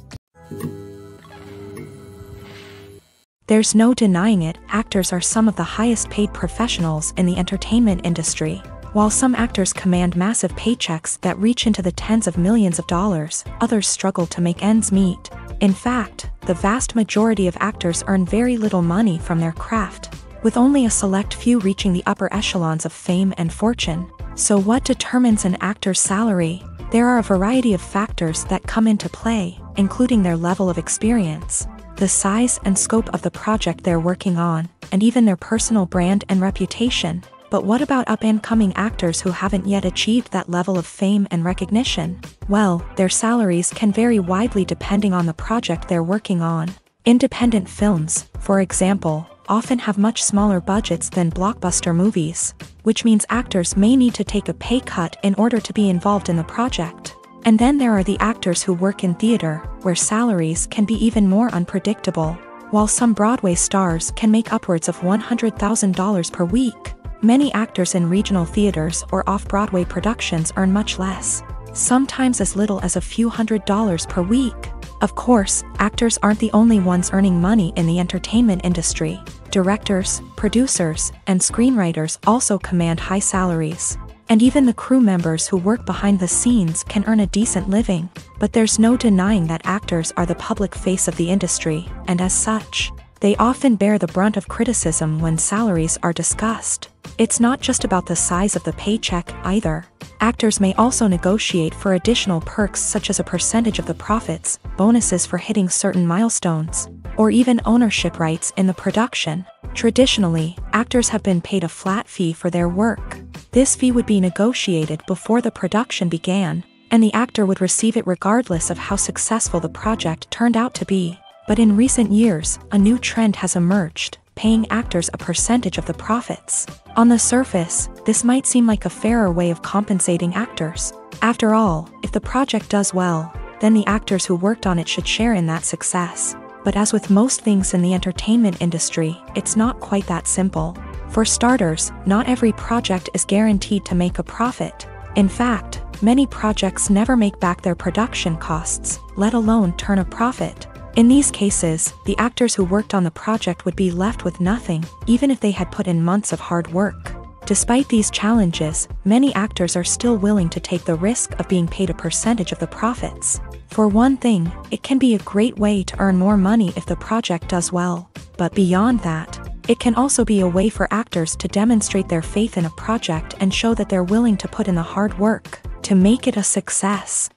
There's no denying it, actors are some of the highest paid professionals in the entertainment industry. While some actors command massive paychecks that reach into the tens of millions of dollars, others struggle to make ends meet. In fact, the vast majority of actors earn very little money from their craft, with only a select few reaching the upper echelons of fame and fortune. So what determines an actor's salary? There are a variety of factors that come into play, including their level of experience, the size and scope of the project they're working on, and even their personal brand and reputation. But what about up-and-coming actors who haven't yet achieved that level of fame and recognition? Well, their salaries can vary widely depending on the project they're working on. Independent films, for example, often have much smaller budgets than blockbuster movies, which means actors may need to take a pay cut in order to be involved in the project. And then there are the actors who work in theater, where salaries can be even more unpredictable. While some Broadway stars can make upwards of $100,000 per week, many actors in regional theaters or off-Broadway productions earn much less, sometimes as little as a few $100s per week. Of course, actors aren't the only ones earning money in the entertainment industry. Directors, producers, and screenwriters also command high salaries. And even the crew members who work behind the scenes can earn a decent living. But there's no denying that actors are the public face of the industry, and as such, they often bear the brunt of criticism when salaries are discussed. It's not just about the size of the paycheck, either. Actors may also negotiate for additional perks such as a percentage of the profits, bonuses for hitting certain milestones, or even ownership rights in the production. Traditionally, actors have been paid a flat fee for their work. This fee would be negotiated before the production began, and the actor would receive it regardless of how successful the project turned out to be. But in recent years, a new trend has emerged, paying actors a percentage of the profits. On the surface, this might seem like a fairer way of compensating actors. After all, if the project does well, then the actors who worked on it should share in that success. But as with most things in the entertainment industry, it's not quite that simple. For starters, not every project is guaranteed to make a profit. In fact, many projects never make back their production costs, let alone turn a profit. In these cases, the actors who worked on the project would be left with nothing, even if they had put in months of hard work. Despite these challenges, many actors are still willing to take the risk of being paid a percentage of the profits. For one thing, it can be a great way to earn more money if the project does well. But beyond that, it can also be a way for actors to demonstrate their faith in a project and show that they're willing to put in the hard work to make it a success.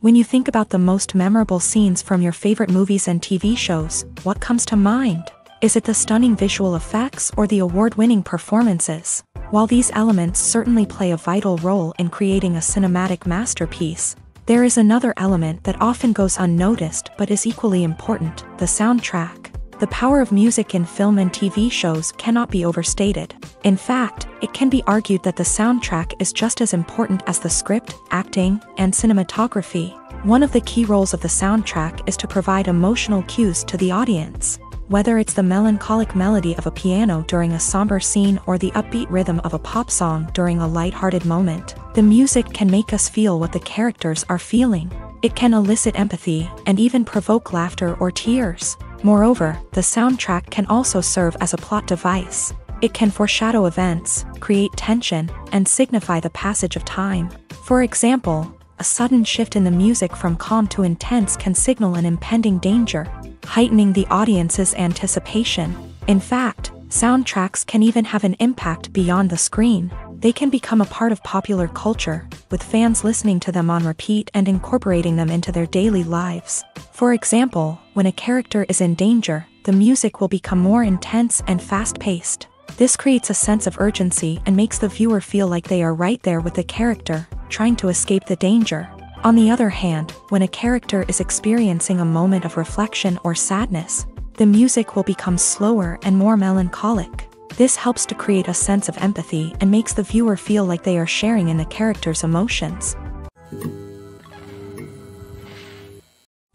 When you think about the most memorable scenes from your favorite movies and TV shows, what comes to mind? Is it the stunning visual effects or the award-winning performances? While these elements certainly play a vital role in creating a cinematic masterpiece, there is another element that often goes unnoticed but is equally important: the soundtrack. The power of music in film and TV shows cannot be overstated. In fact, it can be argued that the soundtrack is just as important as the script, acting, and cinematography. One of the key roles of the soundtrack is to provide emotional cues to the audience. Whether it's the melancholic melody of a piano during a somber scene or the upbeat rhythm of a pop song during a lighthearted moment, the music can make us feel what the characters are feeling. It can elicit empathy and even provoke laughter or tears. Moreover, the soundtrack can also serve as a plot device. It can foreshadow events, create tension, and signify the passage of time. For example, a sudden shift in the music from calm to intense can signal an impending danger, heightening the audience's anticipation. In fact, soundtracks can even have an impact beyond the screen. They can become a part of popular culture, with fans listening to them on repeat and incorporating them into their daily lives. For example, when a character is in danger, the music will become more intense and fast-paced. This creates a sense of urgency and makes the viewer feel like they are right there with the character, trying to escape the danger. On the other hand, when a character is experiencing a moment of reflection or sadness, the music will become slower and more melancholic. This helps to create a sense of empathy and makes the viewer feel like they are sharing in the character's emotions.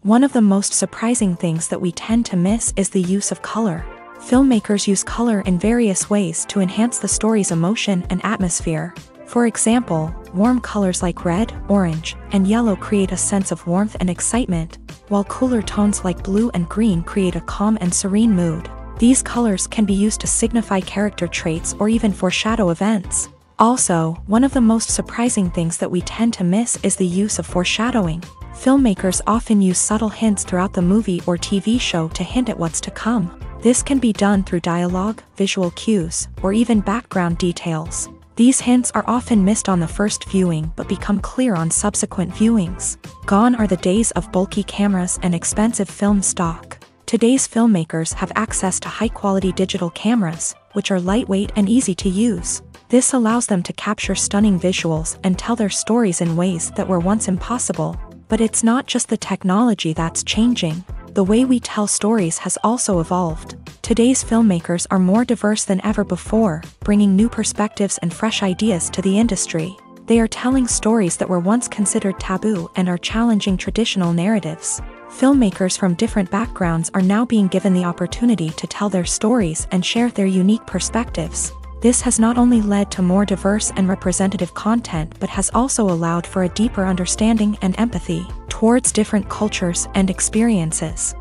One of the most surprising things that we tend to miss is the use of color. Filmmakers use color in various ways to enhance the story's emotion and atmosphere. For example, warm colors like red, orange, and yellow create a sense of warmth and excitement, while cooler tones like blue and green create a calm and serene mood. These colors can be used to signify character traits or even foreshadow events. Also, one of the most surprising things that we tend to miss is the use of foreshadowing. Filmmakers often use subtle hints throughout the movie or TV show to hint at what's to come. This can be done through dialogue, visual cues, or even background details. These hints are often missed on the first viewing but become clear on subsequent viewings. Gone are the days of bulky cameras and expensive film stock. Today's filmmakers have access to high-quality digital cameras, which are lightweight and easy to use. This allows them to capture stunning visuals and tell their stories in ways that were once impossible. But it's not just the technology that's changing. The way we tell stories has also evolved. Today's filmmakers are more diverse than ever before, bringing new perspectives and fresh ideas to the industry. They are telling stories that were once considered taboo and are challenging traditional narratives. Filmmakers from different backgrounds are now being given the opportunity to tell their stories and share their unique perspectives. This has not only led to more diverse and representative content but has also allowed for a deeper understanding and empathy towards different cultures and experiences.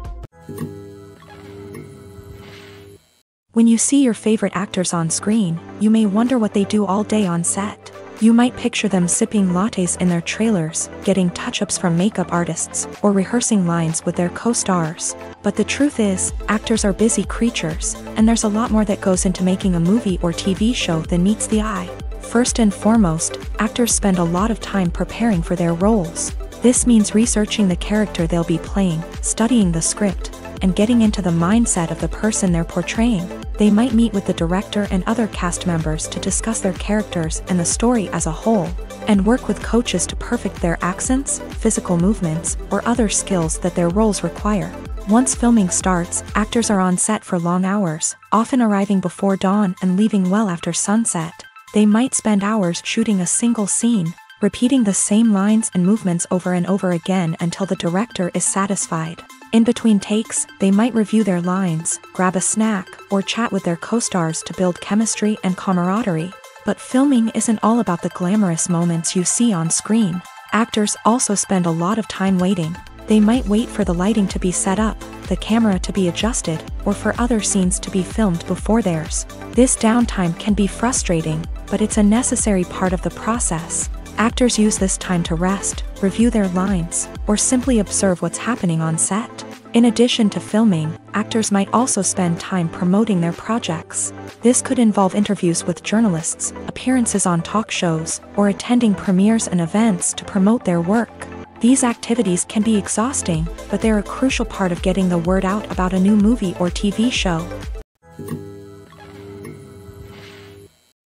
When you see your favorite actors on screen, you may wonder what they do all day on set. You might picture them sipping lattes in their trailers, getting touch-ups from makeup artists, or rehearsing lines with their co-stars. But the truth is, actors are busy creatures, and there's a lot more that goes into making a movie or TV show than meets the eye. First and foremost, actors spend a lot of time preparing for their roles. This means researching the character they'll be playing, studying the script, and getting into the mindset of the person they're portraying. They might meet with the director and other cast members to discuss their characters and the story as a whole, and work with coaches to perfect their accents, physical movements, or other skills that their roles require. Once filming starts, actors are on set for long hours, often arriving before dawn and leaving well after sunset. They might spend hours shooting a single scene, repeating the same lines and movements over and over again until the director is satisfied. In between takes, they might review their lines, grab a snack, or chat with their co-stars to build chemistry and camaraderie. But filming isn't all about the glamorous moments you see on screen. Actors also spend a lot of time waiting. They might wait for the lighting to be set up, the camera to be adjusted, or for other scenes to be filmed before theirs. This downtime can be frustrating, but it's a necessary part of the process. Actors use this time to rest, review their lines, or simply observe what's happening on set. In addition to filming, actors might also spend time promoting their projects. This could involve interviews with journalists, appearances on talk shows, or attending premieres and events to promote their work. These activities can be exhausting, but they're a crucial part of getting the word out about a new movie or TV show.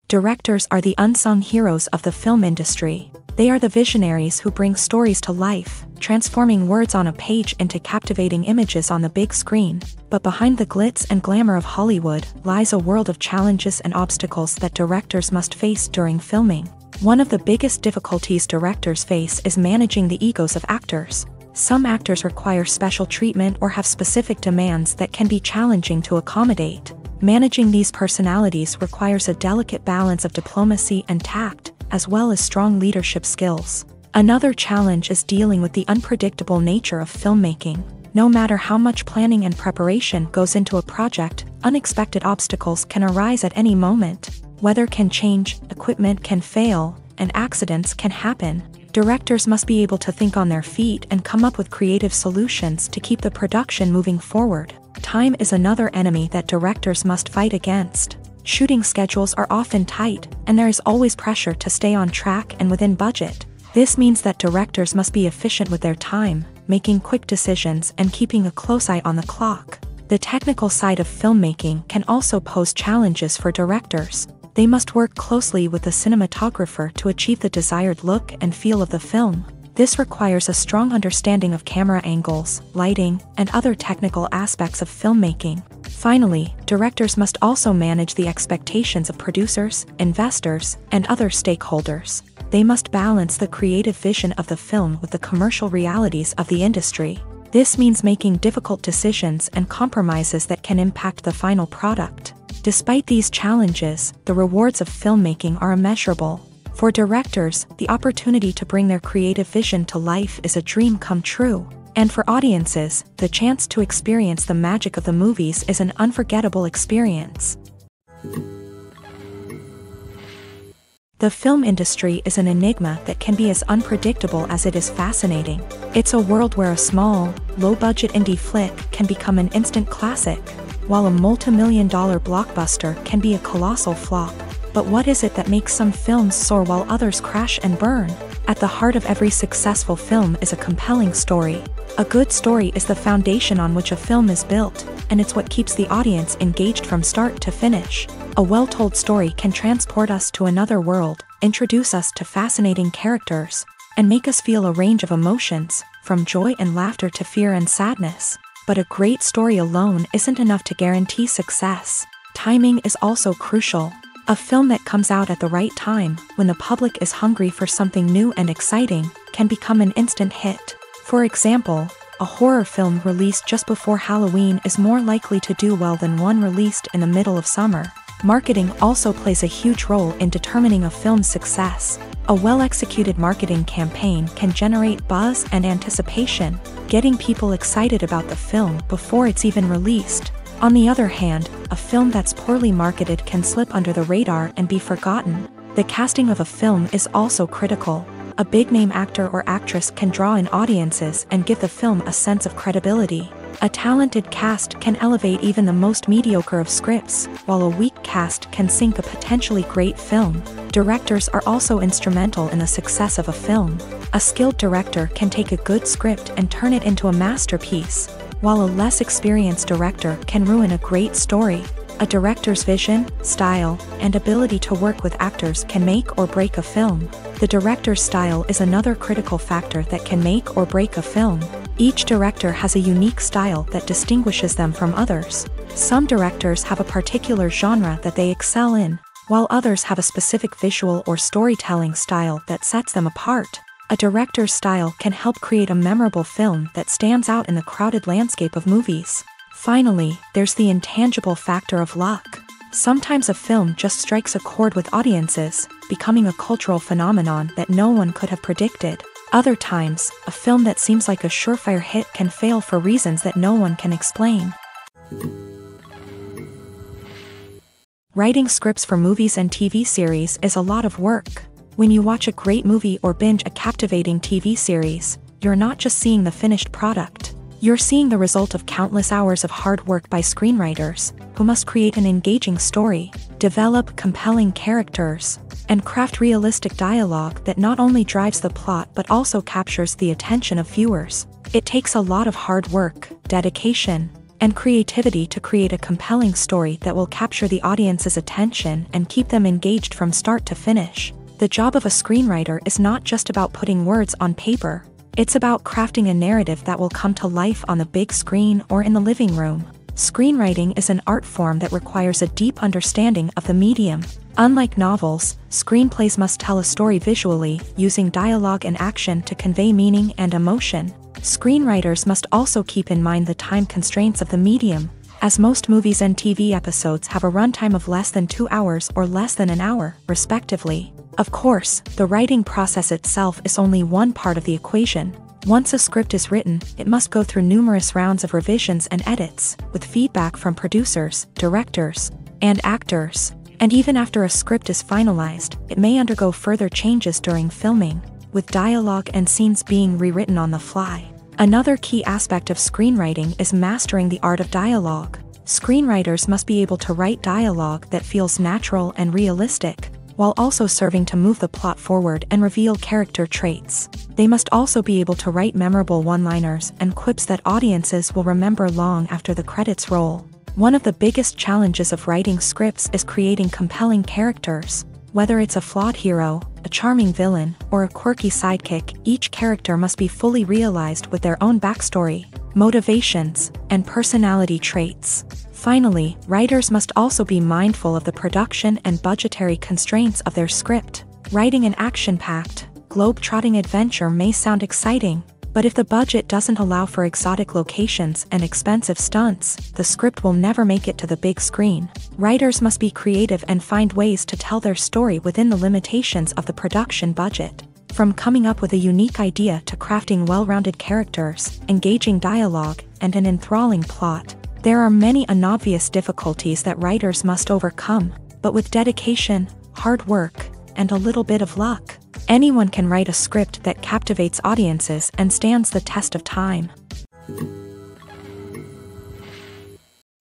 Directors are the unsung heroes of the film industry. They are the visionaries who bring stories to life, transforming words on a page into captivating images on the big screen. But behind the glitz and glamour of Hollywood lies a world of challenges and obstacles that directors must face during filming. One of the biggest difficulties directors face is managing the egos of actors. Some actors require special treatment or have specific demands that can be challenging to accommodate. Managing these personalities requires a delicate balance of diplomacy and tact, as well as strong leadership skills. Another challenge is dealing with the unpredictable nature of filmmaking. No matter how much planning and preparation goes into a project, unexpected obstacles can arise at any moment. Weather can change, equipment can fail, and accidents can happen. Directors must be able to think on their feet and come up with creative solutions to keep the production moving forward. Time is another enemy that directors must fight against. Shooting schedules are often tight, and there is always pressure to stay on track and within budget. This means that directors must be efficient with their time, making quick decisions and keeping a close eye on the clock. The technical side of filmmaking can also pose challenges for directors. They must work closely with the cinematographer to achieve the desired look and feel of the film. This requires a strong understanding of camera angles, lighting, and other technical aspects of filmmaking. Finally, directors must also manage the expectations of producers, investors, and other stakeholders. They must balance the creative vision of the film with the commercial realities of the industry. This means making difficult decisions and compromises that can impact the final product. Despite these challenges, the rewards of filmmaking are immeasurable. For directors, the opportunity to bring their creative vision to life is a dream come true. And for audiences, the chance to experience the magic of the movies is an unforgettable experience. The film industry is an enigma that can be as unpredictable as it is fascinating. It's a world where a small, low-budget indie flick can become an instant classic, while a multi-million-dollar blockbuster can be a colossal flop. But what is it that makes some films soar while others crash and burn? At the heart of every successful film is a compelling story. A good story is the foundation on which a film is built, and it's what keeps the audience engaged from start to finish. A well-told story can transport us to another world, introduce us to fascinating characters, and make us feel a range of emotions, from joy and laughter to fear and sadness. But a great story alone isn't enough to guarantee success. Timing is also crucial. A film that comes out at the right time, when the public is hungry for something new and exciting, can become an instant hit. For example, a horror film released just before Halloween is more likely to do well than one released in the middle of summer. Marketing also plays a huge role in determining a film's success. A well-executed marketing campaign can generate buzz and anticipation, getting people excited about the film before it's even released. On the other hand, a film that's poorly marketed can slip under the radar and be forgotten. The casting of a film is also critical. A big-name actor or actress can draw in audiences and give the film a sense of credibility. A talented cast can elevate even the most mediocre of scripts, while a weak cast can sink a potentially great film. Directors are also instrumental in the success of a film. A skilled director can take a good script and turn it into a masterpiece, while a less experienced director can ruin a great story. A director's vision, style, and ability to work with actors can make or break a film. The director's style is another critical factor that can make or break a film. Each director has a unique style that distinguishes them from others. Some directors have a particular genre that they excel in, while others have a specific visual or storytelling style that sets them apart. A director's style can help create a memorable film that stands out in the crowded landscape of movies. Finally, there's the intangible factor of luck. Sometimes a film just strikes a chord with audiences, becoming a cultural phenomenon that no one could have predicted. Other times, a film that seems like a surefire hit can fail for reasons that no one can explain. Writing scripts for movies and TV series is a lot of work. When you watch a great movie or binge a captivating TV series, you're not just seeing the finished product. You're seeing the result of countless hours of hard work by screenwriters, who must create an engaging story, develop compelling characters, and craft realistic dialogue that not only drives the plot but also captures the attention of viewers. It takes a lot of hard work, dedication, and creativity to create a compelling story that will capture the audience's attention and keep them engaged from start to finish. The job of a screenwriter is not just about putting words on paper. It's about crafting a narrative that will come to life on the big screen or in the living room. Screenwriting is an art form that requires a deep understanding of the medium. Unlike novels, screenplays must tell a story visually, using dialogue and action to convey meaning and emotion. Screenwriters must also keep in mind the time constraints of the medium, as most movies and TV episodes have a runtime of less than 2 hours or less than an hour, respectively. Of course, the writing process itself is only one part of the equation. Once a script is written, it must go through numerous rounds of revisions and edits, with feedback from producers, directors, and actors. And even after a script is finalized, it may undergo further changes during filming, with dialogue and scenes being rewritten on the fly. Another key aspect of screenwriting is mastering the art of dialogue. Screenwriters must be able to write dialogue that feels natural and realistic, while also serving to move the plot forward and reveal character traits. They must also be able to write memorable one-liners and quips that audiences will remember long after the credits roll. One of the biggest challenges of writing scripts is creating compelling characters. Whether it's a flawed hero, a charming villain, or a quirky sidekick, each character must be fully realized with their own backstory, motivations, and personality traits. Finally, writers must also be mindful of the production and budgetary constraints of their script. Writing an action-packed, globe-trotting adventure may sound exciting, But if the budget doesn't allow for exotic locations and expensive stunts, the script will never make it to the big screen. Writers must be creative and find ways to tell their story within the limitations of the production budget. From coming up with a unique idea to crafting well-rounded characters, engaging dialogue, and an enthralling plot, there are many unobvious difficulties that writers must overcome, but with dedication, hard work, and a little bit of luck, anyone can write a script that captivates audiences and stands the test of time.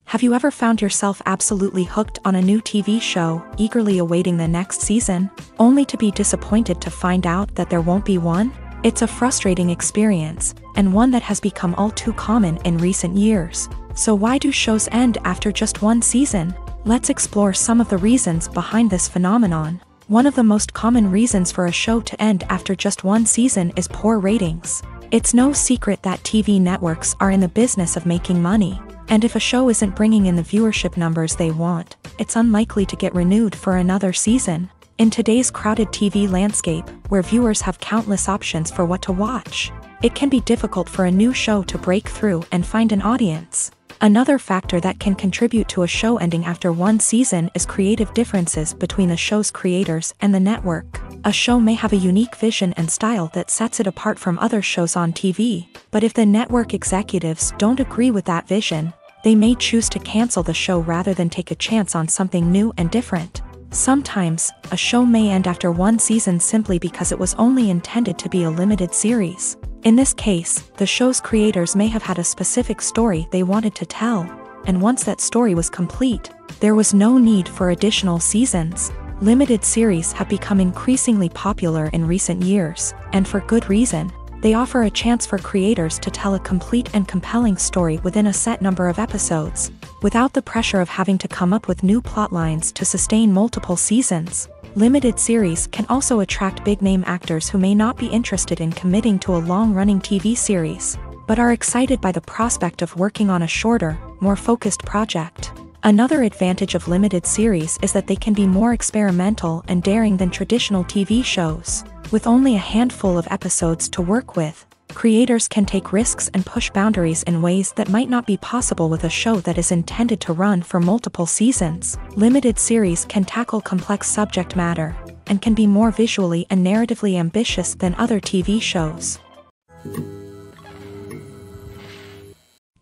Have you ever found yourself absolutely hooked on a new TV show, eagerly awaiting the next season, only to be disappointed to find out that there won't be one? It's a frustrating experience, and one that has become all too common in recent years. So why do shows end after just one season? Let's explore some of the reasons behind this phenomenon. One of the most common reasons for a show to end after just one season is poor ratings. It's no secret that TV networks are in the business of making money, and if a show isn't bringing in the viewership numbers they want, it's unlikely to get renewed for another season. In today's crowded TV landscape, where viewers have countless options for what to watch, it can be difficult for a new show to break through and find an audience. Another factor that can contribute to a show ending after one season is creative differences between the show's creators and the network. A show may have a unique vision and style that sets it apart from other shows on TV, but if the network executives don't agree with that vision, they may choose to cancel the show rather than take a chance on something new and different. Sometimes, a show may end after one season simply because it was only intended to be a limited series. In this case, the show's creators may have had a specific story they wanted to tell, and once that story was complete, there was no need for additional seasons. Limited series have become increasingly popular in recent years, and for good reason. They offer a chance for creators to tell a complete and compelling story within a set number of episodes, without the pressure of having to come up with new plotlines to sustain multiple seasons. Limited series can also attract big-name actors who may not be interested in committing to a long-running TV series, but are excited by the prospect of working on a shorter, more focused project. Another advantage of limited series is that they can be more experimental and daring than traditional TV shows. With only a handful of episodes to work with, creators can take risks and push boundaries in ways that might not be possible with a show that is intended to run for multiple seasons. Limited series can tackle complex subject matter, and can be more visually and narratively ambitious than other TV shows.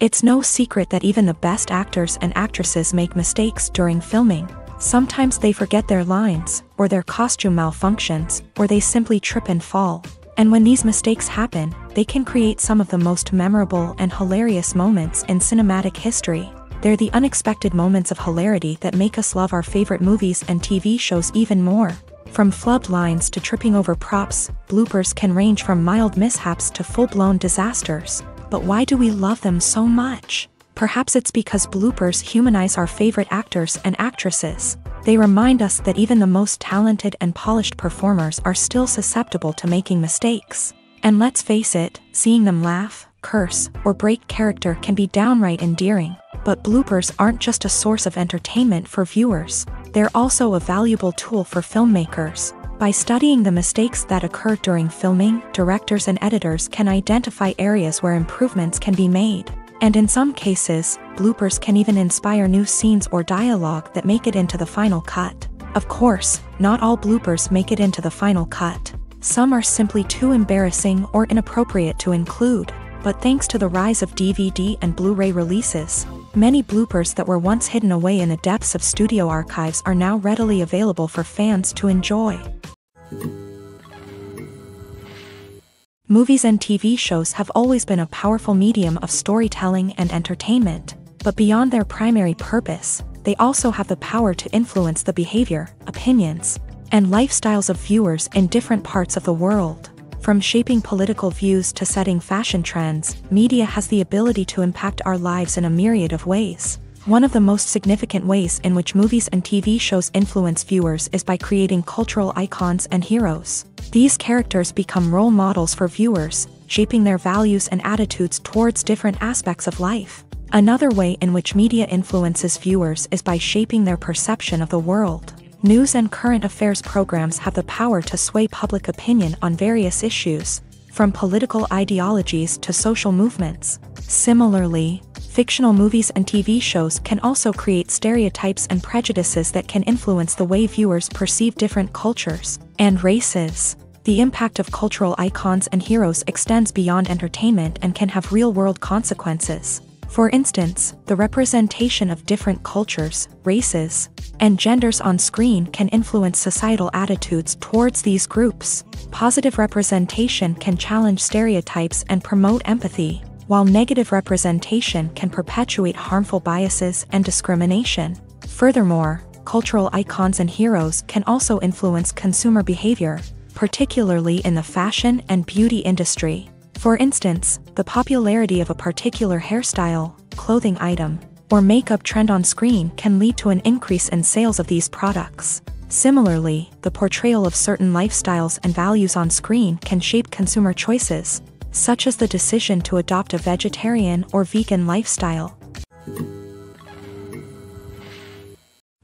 It's no secret that even the best actors and actresses make mistakes during filming. Sometimes they forget their lines, or their costume malfunctions, or they simply trip and fall. And when these mistakes happen, they can create some of the most memorable and hilarious moments in cinematic history. They're the unexpected moments of hilarity that make us love our favorite movies and TV shows even more. From flubbed lines to tripping over props, bloopers can range from mild mishaps to full-blown disasters. But why do we love them so much? Perhaps it's because bloopers humanize our favorite actors and actresses. They remind us that even the most talented and polished performers are still susceptible to making mistakes. And let's face it, seeing them laugh, curse, or break character can be downright endearing. But bloopers aren't just a source of entertainment for viewers. They're also a valuable tool for filmmakers. By studying the mistakes that occur during filming, directors and editors can identify areas where improvements can be made. And in some cases, bloopers can even inspire new scenes or dialogue that make it into the final cut. Of course, not all bloopers make it into the final cut. Some are simply too embarrassing or inappropriate to include. But thanks to the rise of DVD and Blu-ray releases, many bloopers that were once hidden away in the depths of studio archives are now readily available for fans to enjoy. Movies and TV shows have always been a powerful medium of storytelling and entertainment, but beyond their primary purpose, they also have the power to influence the behavior, opinions, and lifestyles of viewers in different parts of the world. From shaping political views to setting fashion trends, media has the ability to impact our lives in a myriad of ways. One of the most significant ways in which movies and TV shows influence viewers is by creating cultural icons and heroes. These characters become role models for viewers, shaping their values and attitudes towards different aspects of life. Another way in which media influences viewers is by shaping their perception of the world. News and current affairs programs have the power to sway public opinion on various issues. from political ideologies to social movements. Similarly, fictional movies and TV shows can also create stereotypes and prejudices that can influence the way viewers perceive different cultures and races. The impact of cultural icons and heroes extends beyond entertainment and can have real-world consequences. For instance, the representation of different cultures, races, and genders on screen can influence societal attitudes towards these groups. Positive representation can challenge stereotypes and promote empathy, while negative representation can perpetuate harmful biases and discrimination. Furthermore, cultural icons and heroes can also influence consumer behavior, particularly in the fashion and beauty industry. For instance, the popularity of a particular hairstyle, clothing item, or makeup trend on screen can lead to an increase in sales of these products. Similarly, the portrayal of certain lifestyles and values on screen can shape consumer choices, such as the decision to adopt a vegetarian or vegan lifestyle.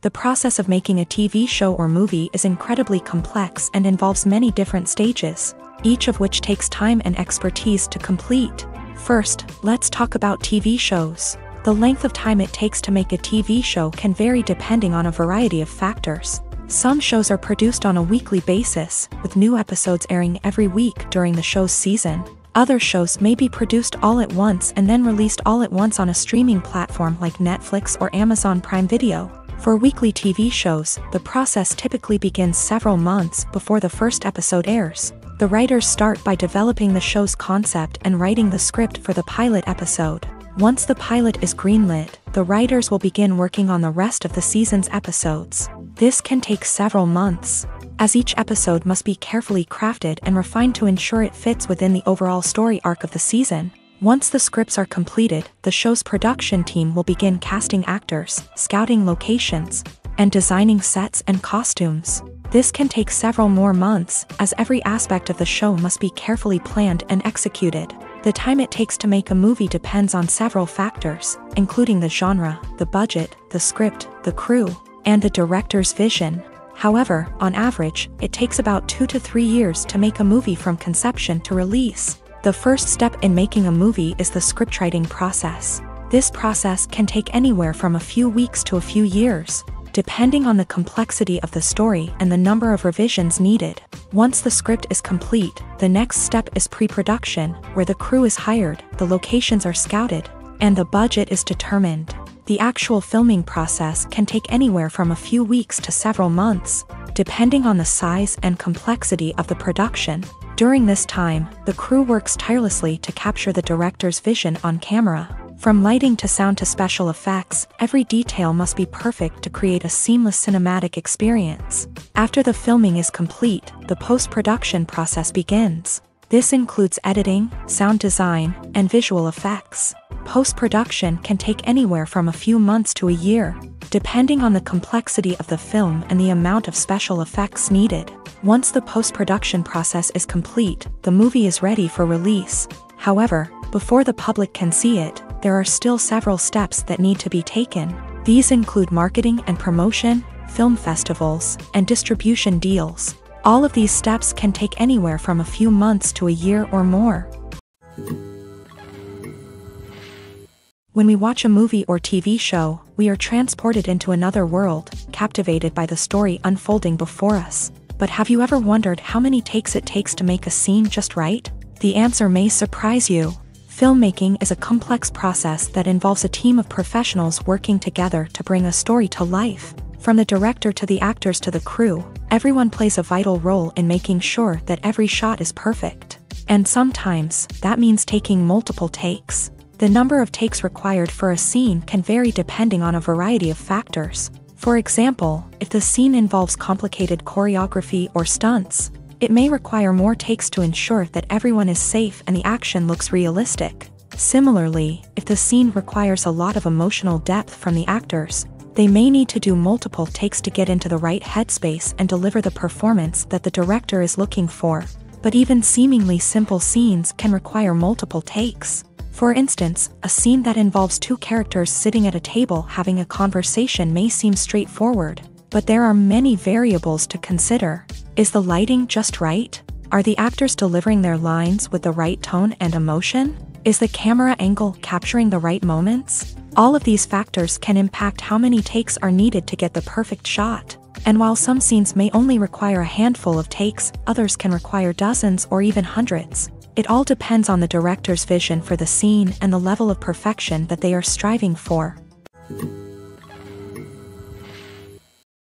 The process of making a TV show or movie is incredibly complex and involves many different stages, each of which takes time and expertise to complete. First, let's talk about TV shows. The length of time it takes to make a TV show can vary depending on a variety of factors. Some shows are produced on a weekly basis, with new episodes airing every week during the show's season. Other shows may be produced all at once and then released all at once on a streaming platform like Netflix or Amazon Prime Video. For weekly TV shows, the process typically begins several months before the first episode airs. The writers start by developing the show's concept and writing the script for the pilot episode. Once the pilot is greenlit, the writers will begin working on the rest of the season's episodes. This can take several months, as each episode must be carefully crafted and refined to ensure it fits within the overall story arc of the season. Once the scripts are completed, the show's production team will begin casting actors, scouting locations, and designing sets and costumes. This can take several more months, as every aspect of the show must be carefully planned and executed. The time it takes to make a movie depends on several factors, including the genre, the budget, the script, the crew, and the director's vision. However, on average, it takes about 2 to 3 years to make a movie from conception to release. The first step in making a movie is the scriptwriting process. This process can take anywhere from a few weeks to a few years, depending on the complexity of the story and the number of revisions needed. Once the script is complete, the next step is pre-production, where the crew is hired, the locations are scouted, and the budget is determined. The actual filming process can take anywhere from a few weeks to several months, depending on the size and complexity of the production. During this time, the crew works tirelessly to capture the director's vision on camera. From lighting to sound to special effects, every detail must be perfect to create a seamless cinematic experience. After the filming is complete, the post-production process begins. This includes editing, sound design, and visual effects. Post-production can take anywhere from a few months to a year, depending on the complexity of the film and the amount of special effects needed. Once the post-production process is complete, the movie is ready for release. However, before the public can see it, there are still several steps that need to be taken. These include marketing and promotion, film festivals, and distribution deals. All of these steps can take anywhere from a few months to a year or more. When we watch a movie or TV show, we are transported into another world, captivated by the story unfolding before us. But have you ever wondered how many takes it takes to make a scene just right? The answer may surprise you. Filmmaking is a complex process that involves a team of professionals working together to bring a story to life. From the director to the actors to the crew, everyone plays a vital role in making sure that every shot is perfect. And sometimes, that means taking multiple takes. The number of takes required for a scene can vary depending on a variety of factors. For example, if the scene involves complicated choreography or stunts, it may require more takes to ensure that everyone is safe and the action looks realistic. Similarly, if the scene requires a lot of emotional depth from the actors, they may need to do multiple takes to get into the right headspace and deliver the performance that the director is looking for. But even seemingly simple scenes can require multiple takes. For instance, a scene that involves two characters sitting at a table having a conversation may seem straightforward, but there are many variables to consider. Is the lighting just right? Are the actors delivering their lines with the right tone and emotion? Is the camera angle capturing the right moments? All of these factors can impact how many takes are needed to get the perfect shot. And while some scenes may only require a handful of takes, others can require dozens or even hundreds. It all depends on the director's vision for the scene and the level of perfection that they are striving for.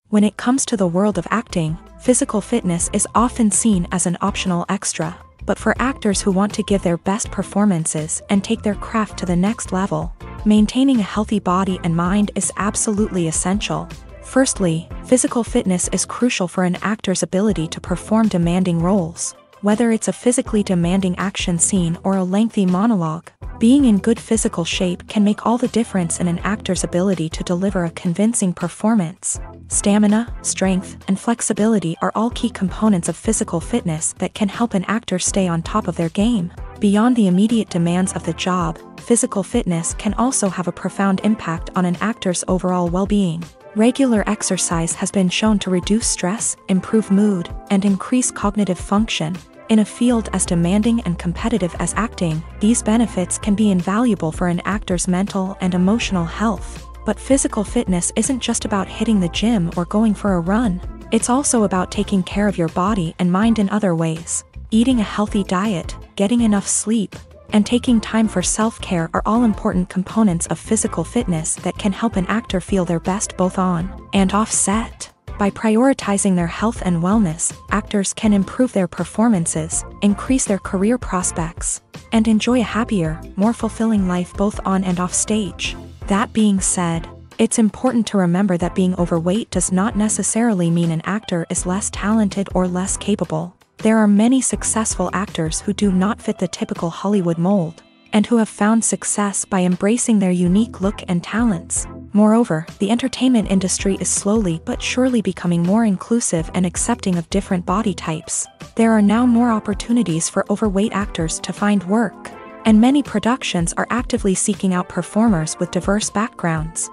When it comes to the world of acting, physical fitness is often seen as an optional extra. But for actors who want to give their best performances and take their craft to the next level, maintaining a healthy body and mind is absolutely essential. Firstly, physical fitness is crucial for an actor's ability to perform demanding roles. Whether it's a physically demanding action scene or a lengthy monologue, being in good physical shape can make all the difference in an actor's ability to deliver a convincing performance. Stamina, strength, and flexibility are all key components of physical fitness that can help an actor stay on top of their game. Beyond the immediate demands of the job, physical fitness can also have a profound impact on an actor's overall well-being. Regular exercise has been shown to reduce stress, improve mood, and increase cognitive function. In a field as demanding and competitive as acting, these benefits can be invaluable for an actor's mental and emotional health. But physical fitness isn't just about hitting the gym or going for a run. It's also about taking care of your body and mind in other ways. Eating a healthy diet, getting enough sleep, and taking time for self-care are all important components of physical fitness that can help an actor feel their best both on and off set. By prioritizing their health and wellness, actors can improve their performances, increase their career prospects, and enjoy a happier, more fulfilling life both on and off stage. That being said, it's important to remember that being overweight does not necessarily mean an actor is less talented or less capable. There are many successful actors who do not fit the typical Hollywood mold, and who have found success by embracing their unique look and talents. Moreover, the entertainment industry is slowly but surely becoming more inclusive and accepting of different body types. There are now more opportunities for overweight actors to find work, and many productions are actively seeking out performers with diverse backgrounds.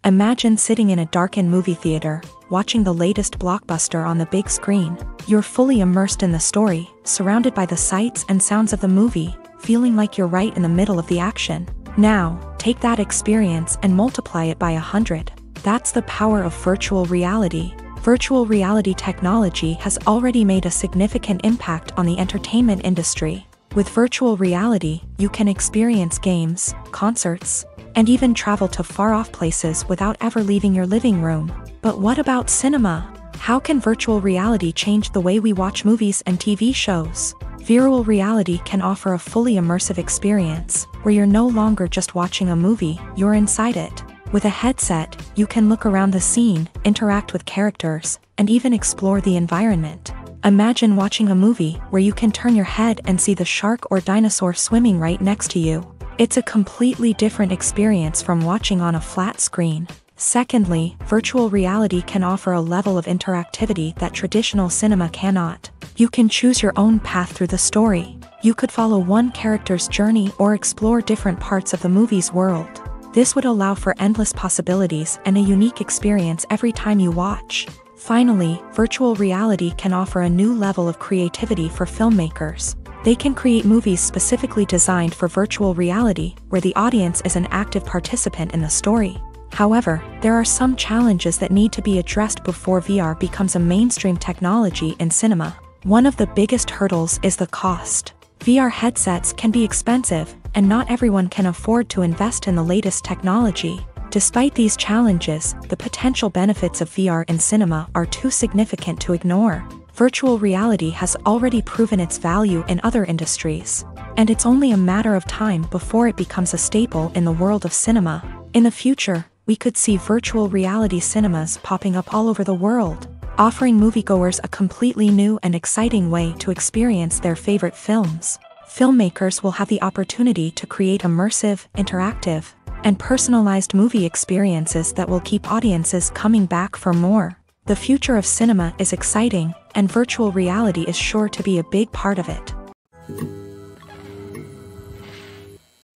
Imagine sitting in a darkened movie theater, watching the latest blockbuster on the big screen. You're fully immersed in the story, surrounded by the sights and sounds of the movie, feeling like you're right in the middle of the action. Now, take that experience and multiply it by 100. That's the power of virtual reality. Virtual reality technology has already made a significant impact on the entertainment industry. With virtual reality, you can experience games, concerts, and even travel to far-off places without ever leaving your living room. But what about cinema? How can virtual reality change the way we watch movies and TV shows? Virtual reality can offer a fully immersive experience, where you're no longer just watching a movie, you're inside it. With a headset, you can look around the scene, interact with characters, and even explore the environment. Imagine watching a movie where you can turn your head and see the shark or dinosaur swimming right next to you. It's a completely different experience from watching on a flat screen. Secondly, virtual reality can offer a level of interactivity that traditional cinema cannot. You can choose your own path through the story. You could follow one character's journey or explore different parts of the movie's world. This would allow for endless possibilities and a unique experience every time you watch. Finally, virtual reality can offer a new level of creativity for filmmakers. They can create movies specifically designed for virtual reality, where the audience is an active participant in the story. However, there are some challenges that need to be addressed before VR becomes a mainstream technology in cinema. One of the biggest hurdles is the cost. VR headsets can be expensive, and not everyone can afford to invest in the latest technology. Despite these challenges, the potential benefits of VR in cinema are too significant to ignore. Virtual reality has already proven its value in other industries, and it's only a matter of time before it becomes a staple in the world of cinema. In the future, we could see virtual reality cinemas popping up all over the world, offering moviegoers a completely new and exciting way to experience their favorite films. Filmmakers will have the opportunity to create immersive, interactive, and personalized movie experiences that will keep audiences coming back for more. The future of cinema is exciting, and virtual reality is sure to be a big part of it.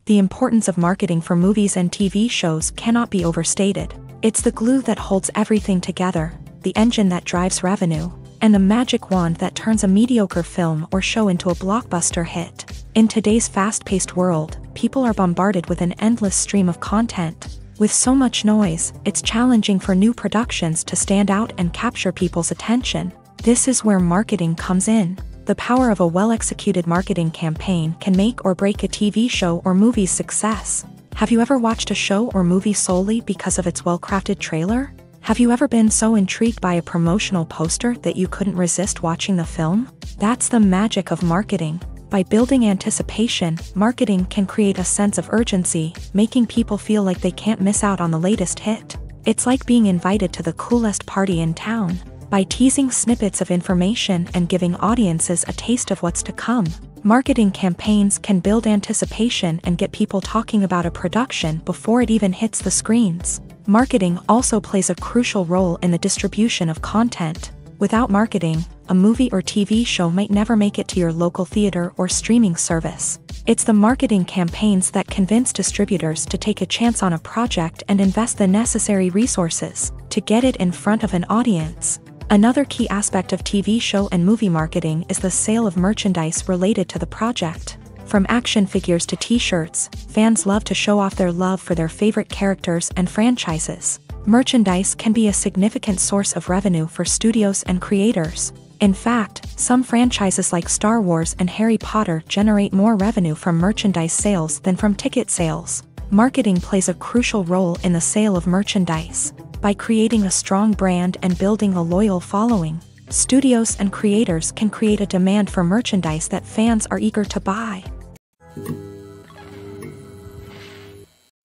The importance of marketing for movies and TV shows cannot be overstated. It's the glue that holds everything together. the engine that drives revenue, and the magic wand that turns a mediocre film or show into a blockbuster hit. In today's fast-paced world, people are bombarded with an endless stream of content. With so much noise, it's challenging for new productions to stand out and capture people's attention. This is where marketing comes in. The power of a well-executed marketing campaign can make or break a TV show or movie's success. Have you ever watched a show or movie solely because of its well-crafted trailer? Have you ever been so intrigued by a promotional poster that you couldn't resist watching the film? That's the magic of marketing. By building anticipation, marketing can create a sense of urgency, making people feel like they can't miss out on the latest hit. It's like being invited to the coolest party in town. By teasing snippets of information and giving audiences a taste of what's to come, marketing campaigns can build anticipation and get people talking about a production before it even hits the screens. Marketing also plays a crucial role in the distribution of content. Without marketing, a movie or TV show might never make it to your local theater or streaming service. It's the marketing campaigns that convince distributors to take a chance on a project and invest the necessary resources to get it in front of an audience. Another key aspect of TV show and movie marketing is the sale of merchandise related to the project. From action figures to t-shirts, fans love to show off their love for their favorite characters and franchises. Merchandise can be a significant source of revenue for studios and creators. In fact, some franchises like Star Wars and Harry Potter generate more revenue from merchandise sales than from ticket sales. Marketing plays a crucial role in the sale of merchandise. By creating a strong brand and building a loyal following, studios and creators can create a demand for merchandise that fans are eager to buy.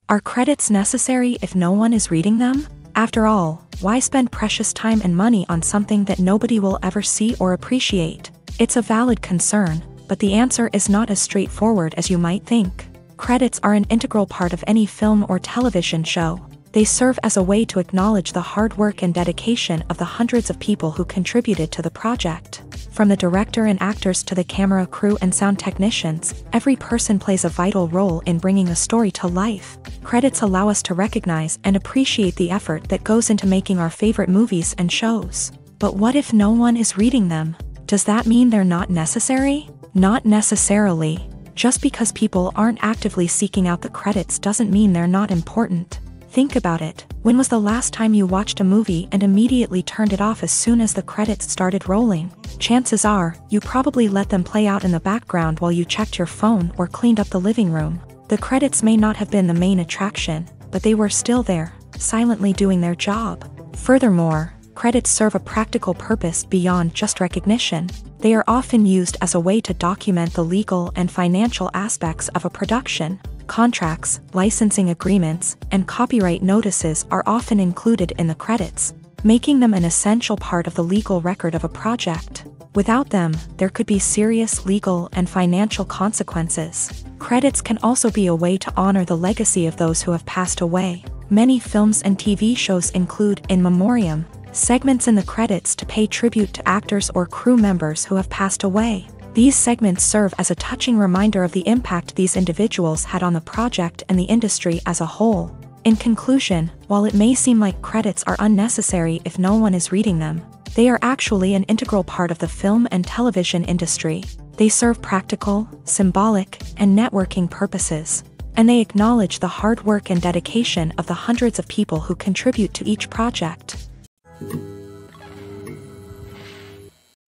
Are credits necessary if no one is reading them? After all, why spend precious time and money on something that nobody will ever see or appreciate? It's a valid concern, but the answer is not as straightforward as you might think. Credits are an integral part of any film or television show. They serve as a way to acknowledge the hard work and dedication of the hundreds of people who contributed to the project. From the director and actors to the camera crew and sound technicians, every person plays a vital role in bringing a story to life. Credits allow us to recognize and appreciate the effort that goes into making our favorite movies and shows. But what if no one is reading them? Does that mean they're not necessary? Not necessarily. Just because people aren't actively seeking out the credits doesn't mean they're not important. Think about it. When was the last time you watched a movie and immediately turned it off as soon as the credits started rolling? Chances are, you probably let them play out in the background while you checked your phone or cleaned up the living room. The credits may not have been the main attraction, but they were still there, silently doing their job. Furthermore, credits serve a practical purpose beyond just recognition. They are often used as a way to document the legal and financial aspects of a production. Contracts, licensing agreements, and copyright notices are often included in the credits, making them an essential part of the legal record of a project. Without them, there could be serious legal and financial consequences. Credits can also be a way to honor the legacy of those who have passed away. Many films and TV shows include in memoriam segments in the credits to pay tribute to actors or crew members who have passed away. These segments serve as a touching reminder of the impact these individuals had on the project and the industry as a whole. In conclusion, while it may seem like credits are unnecessary if no one is reading them, they are actually an integral part of the film and television industry. They serve practical, symbolic, and networking purposes, and they acknowledge the hard work and dedication of the hundreds of people who contribute to each project.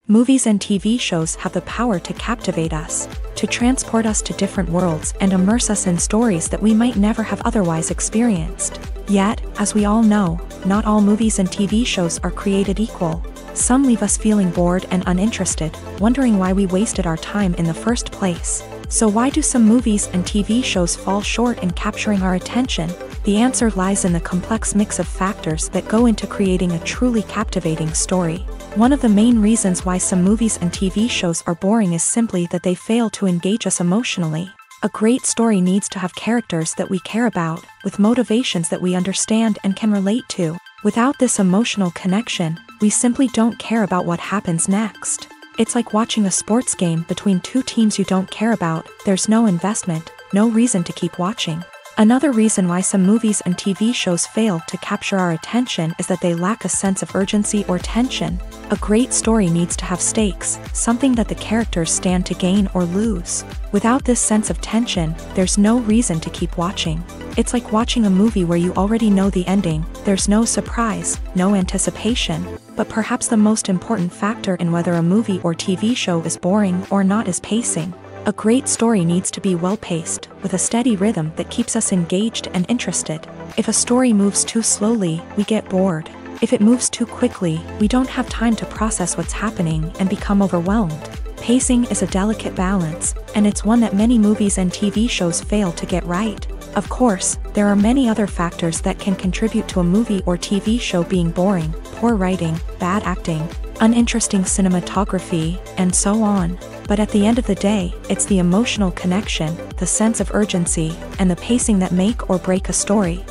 Movies and TV shows have the power to captivate us, to transport us to different worlds and immerse us in stories that we might never have otherwise experienced. Yet, as we all know, not all movies and TV shows are created equal. Some leave us feeling bored and uninterested, wondering why we wasted our time in the first place. So why do some movies and TV shows fall short in capturing our attention? The answer lies in the complex mix of factors that go into creating a truly captivating story. One of the main reasons why some movies and TV shows are boring is simply that they fail to engage us emotionally. A great story needs to have characters that we care about, with motivations that we understand and can relate to. Without this emotional connection, we simply don't care about what happens next. It's like watching a sports game between two teams you don't care about. There's no investment, no reason to keep watching. Another reason why some movies and TV shows fail to capture our attention is that they lack a sense of urgency or tension. A great story needs to have stakes, something that the characters stand to gain or lose. Without this sense of tension, there's no reason to keep watching. It's like watching a movie where you already know the ending, there's no surprise, no anticipation. But perhaps the most important factor in whether a movie or TV show is boring or not is pacing. A great story needs to be well-paced, with a steady rhythm that keeps us engaged and interested. If a story moves too slowly, we get bored. If it moves too quickly, we don't have time to process what's happening and become overwhelmed. Pacing is a delicate balance, and it's one that many movies and TV shows fail to get right. Of course, there are many other factors that can contribute to a movie or TV show being boring: poor writing, bad acting, uninteresting cinematography, and so on. But at the end of the day, it's the emotional connection, the sense of urgency, and the pacing that make or break a story.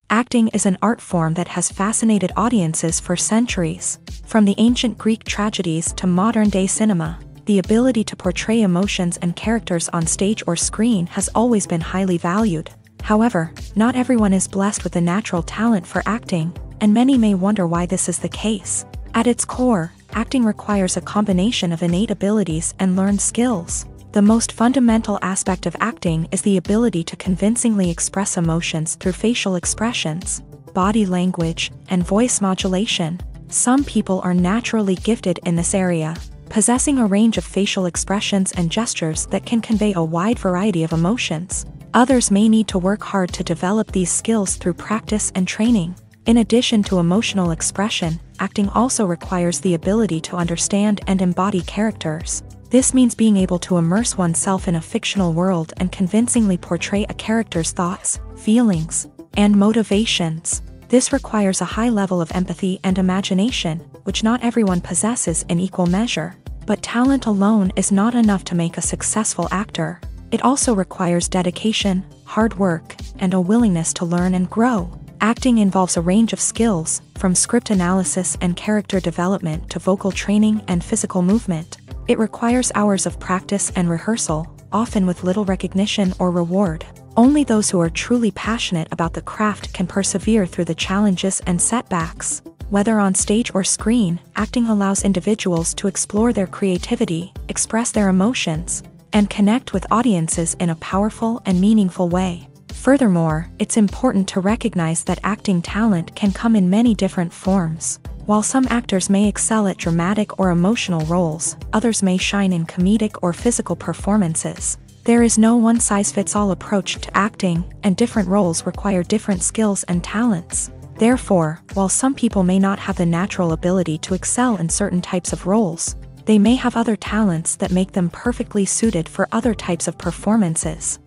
Acting is an art form that has fascinated audiences for centuries. From the ancient Greek tragedies to modern-day cinema, the ability to portray emotions and characters on stage or screen has always been highly valued. However, not everyone is blessed with a natural talent for acting, and many may wonder why this is the case. At its core, acting requires a combination of innate abilities and learned skills. The most fundamental aspect of acting is the ability to convincingly express emotions through facial expressions, body language, and voice modulation. Some people are naturally gifted in this area, possessing a range of facial expressions and gestures that can convey a wide variety of emotions. Others may need to work hard to develop these skills through practice and training. In addition to emotional expression, acting also requires the ability to understand and embody characters. This means being able to immerse oneself in a fictional world and convincingly portray a character's thoughts, feelings, and motivations. This requires a high level of empathy and imagination, which not everyone possesses in equal measure. But talent alone is not enough to make a successful actor. It also requires dedication, hard work, and a willingness to learn and grow. Acting involves a range of skills, from script analysis and character development to vocal training and physical movement. It requires hours of practice and rehearsal, often with little recognition or reward. Only those who are truly passionate about the craft can persevere through the challenges and setbacks. Whether on stage or screen, acting allows individuals to explore their creativity, express their emotions, and connect with audiences in a powerful and meaningful way. Furthermore, it's important to recognize that acting talent can come in many different forms. While some actors may excel at dramatic or emotional roles, others may shine in comedic or physical performances. There is no one-size-fits-all approach to acting, and different roles require different skills and talents. Therefore, while some people may not have the natural ability to excel in certain types of roles, they may have other talents that make them perfectly suited for other types of performances.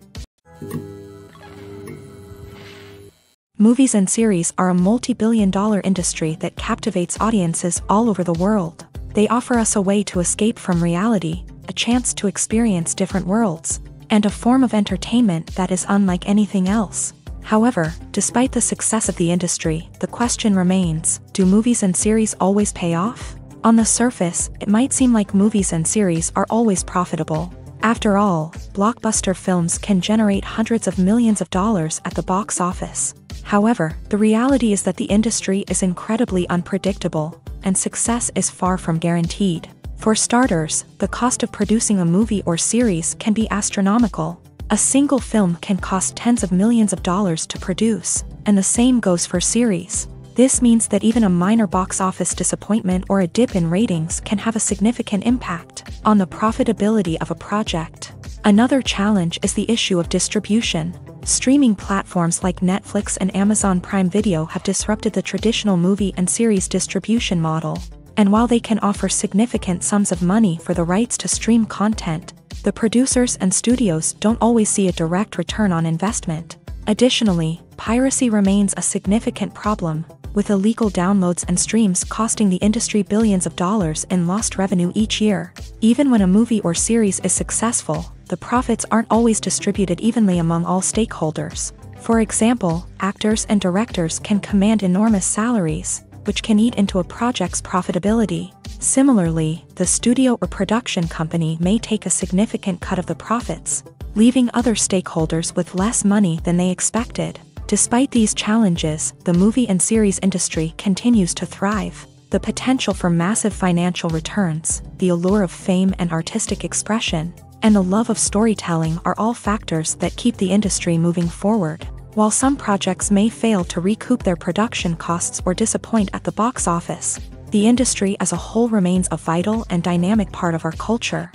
Movies and series are a multi-billion-dollar industry that captivates audiences all over the world. They offer us a way to escape from reality, a chance to experience different worlds, and a form of entertainment that is unlike anything else. However, despite the success of the industry, the question remains, do movies and series always pay off? On the surface, it might seem like movies and series are always profitable. After all, blockbuster films can generate hundreds of millions of dollars at the box office. However, the reality is that the industry is incredibly unpredictable, and success is far from guaranteed. For starters, the cost of producing a movie or series can be astronomical. A single film can cost tens of millions of dollars to produce, and the same goes for series. This means that even a minor box office disappointment or a dip in ratings can have a significant impact on the profitability of a project. Another challenge is the issue of distribution. Streaming platforms like Netflix and Amazon Prime Video have disrupted the traditional movie and series distribution model. And while they can offer significant sums of money for the rights to stream content, the producers and studios don't always see a direct return on investment. Additionally, piracy remains a significant problem, with illegal downloads and streams costing the industry billions of dollars in lost revenue each year. Even when a movie or series is successful, the profits aren't always distributed evenly among all stakeholders. For example, actors and directors can command enormous salaries, which can eat into a project's profitability. Similarly, the studio or production company may take a significant cut of the profits, leaving other stakeholders with less money than they expected. Despite these challenges, the movie and series industry continues to thrive. The potential for massive financial returns, the allure of fame and artistic expression, and the love of storytelling are all factors that keep the industry moving forward. While some projects may fail to recoup their production costs or disappoint at the box office, the industry as a whole remains a vital and dynamic part of our culture.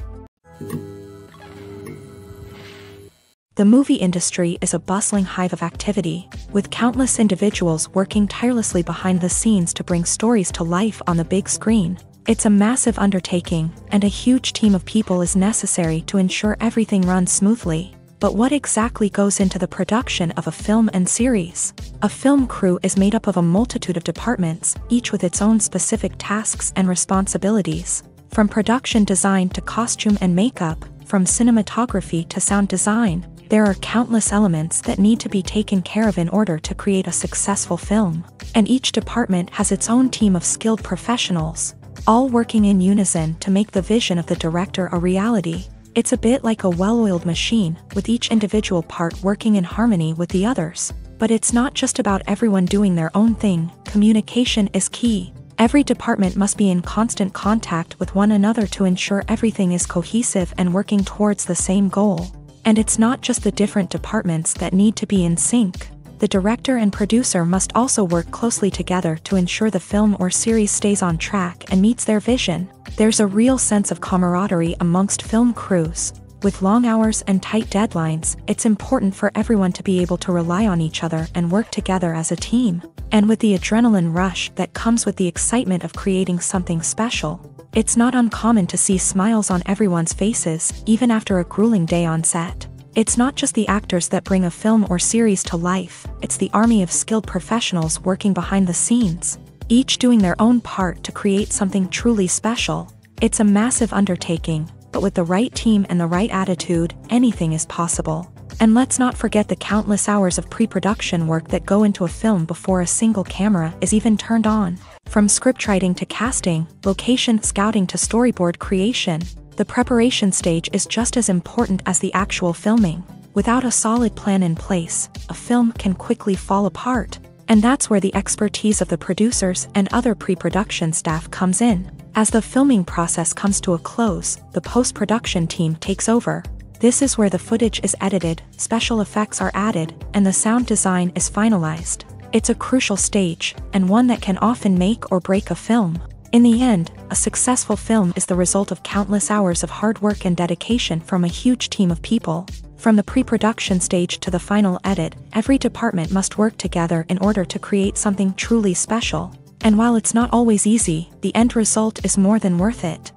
The movie industry is a bustling hive of activity, with countless individuals working tirelessly behind the scenes to bring stories to life on the big screen. It's a massive undertaking, and a huge team of people is necessary to ensure everything runs smoothly. But what exactly goes into the production of a film and series? A film crew is made up of a multitude of departments, each with its own specific tasks and responsibilities. From production design to costume and makeup, from cinematography to sound design, there are countless elements that need to be taken care of in order to create a successful film. And each department has its own team of skilled professionals, all working in unison to make the vision of the director a reality. It's a bit like a well-oiled machine, with each individual part working in harmony with the others. But it's not just about everyone doing their own thing. Communication is key. Every department must be in constant contact with one another to ensure everything is cohesive and working towards the same goal. And it's not just the different departments that need to be in sync. The director and producer must also work closely together to ensure the film or series stays on track and meets their vision. There's a real sense of camaraderie amongst film crews. With long hours and tight deadlines, it's important for everyone to be able to rely on each other and work together as a team. And with the adrenaline rush that comes with the excitement of creating something special, it's not uncommon to see smiles on everyone's faces, even after a grueling day on set. It's not just the actors that bring a film or series to life, it's the army of skilled professionals working behind the scenes, each doing their own part to create something truly special. It's a massive undertaking, but with the right team and the right attitude, anything is possible. And let's not forget the countless hours of pre-production work that go into a film before a single camera is even turned on. From scriptwriting to casting, location scouting to storyboard creation, the preparation stage is just as important as the actual filming. Without a solid plan in place, a film can quickly fall apart. And that's where the expertise of the producers and other pre-production staff comes in. As the filming process comes to a close, the post-production team takes over. This is where the footage is edited, special effects are added, and the sound design is finalized. It's a crucial stage, and one that can often make or break a film. In the end, a successful film is the result of countless hours of hard work and dedication from a huge team of people. From the pre-production stage to the final edit, every department must work together in order to create something truly special. And while it's not always easy, the end result is more than worth it.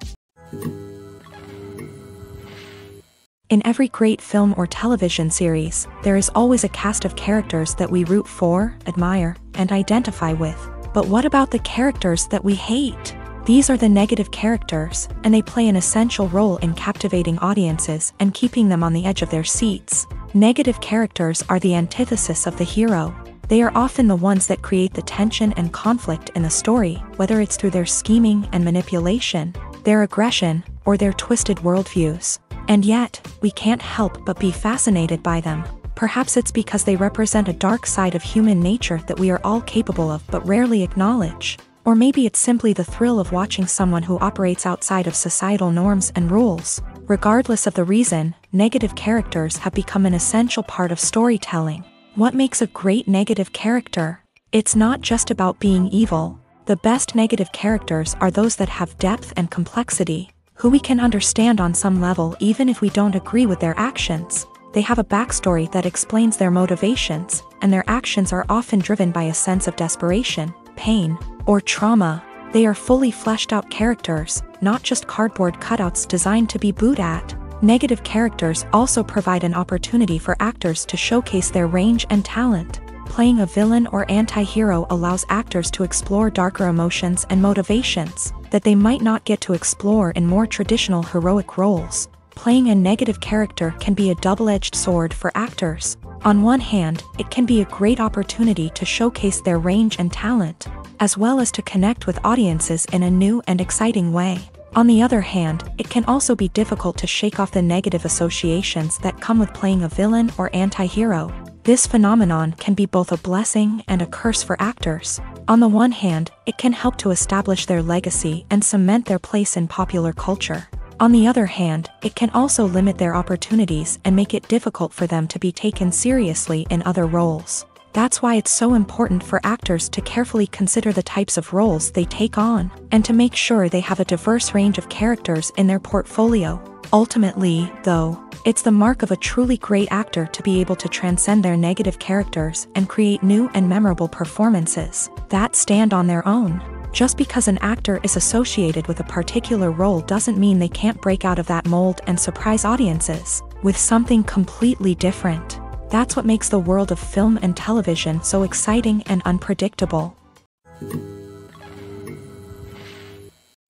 In every great film or television series, there is always a cast of characters that we root for, admire, and identify with. But what about the characters that we hate? These are the negative characters, and they play an essential role in captivating audiences and keeping them on the edge of their seats. Negative characters are the antithesis of the hero. They are often the ones that create the tension and conflict in the story, whether it's through their scheming and manipulation, their aggression, or their twisted worldviews. And yet, we can't help but be fascinated by them. Perhaps it's because they represent a dark side of human nature that we are all capable of but rarely acknowledge. Or maybe it's simply the thrill of watching someone who operates outside of societal norms and rules. Regardless of the reason, negative characters have become an essential part of storytelling. What makes a great negative character? It's not just about being evil. The best negative characters are those that have depth and complexity, who we can understand on some level even if we don't agree with their actions. They have a backstory that explains their motivations, and their actions are often driven by a sense of desperation, pain, or trauma. They are fully fleshed out characters, not just cardboard cutouts designed to be booed at. Negative characters also provide an opportunity for actors to showcase their range and talent. Playing a villain or anti-hero allows actors to explore darker emotions and motivations that they might not get to explore in more traditional heroic roles. Playing a negative character can be a double-edged sword for actors. On one hand, it can be a great opportunity to showcase their range and talent. as well as to connect with audiences in a new and exciting way. On the other hand, it can also be difficult to shake off the negative associations that come with playing a villain or anti-hero. This phenomenon can be both a blessing and a curse for actors. On the one hand, it can help to establish their legacy and cement their place in popular culture. On the other hand, it can also limit their opportunities and make it difficult for them to be taken seriously in other roles. That's why it's so important for actors to carefully consider the types of roles they take on, and to make sure they have a diverse range of characters in their portfolio. Ultimately, though, it's the mark of a truly great actor to be able to transcend their negative characters and create new and memorable performances that stand on their own. Just because an actor is associated with a particular role doesn't mean they can't break out of that mold and surprise audiences with something completely different. That's what makes the world of film and television so exciting and unpredictable.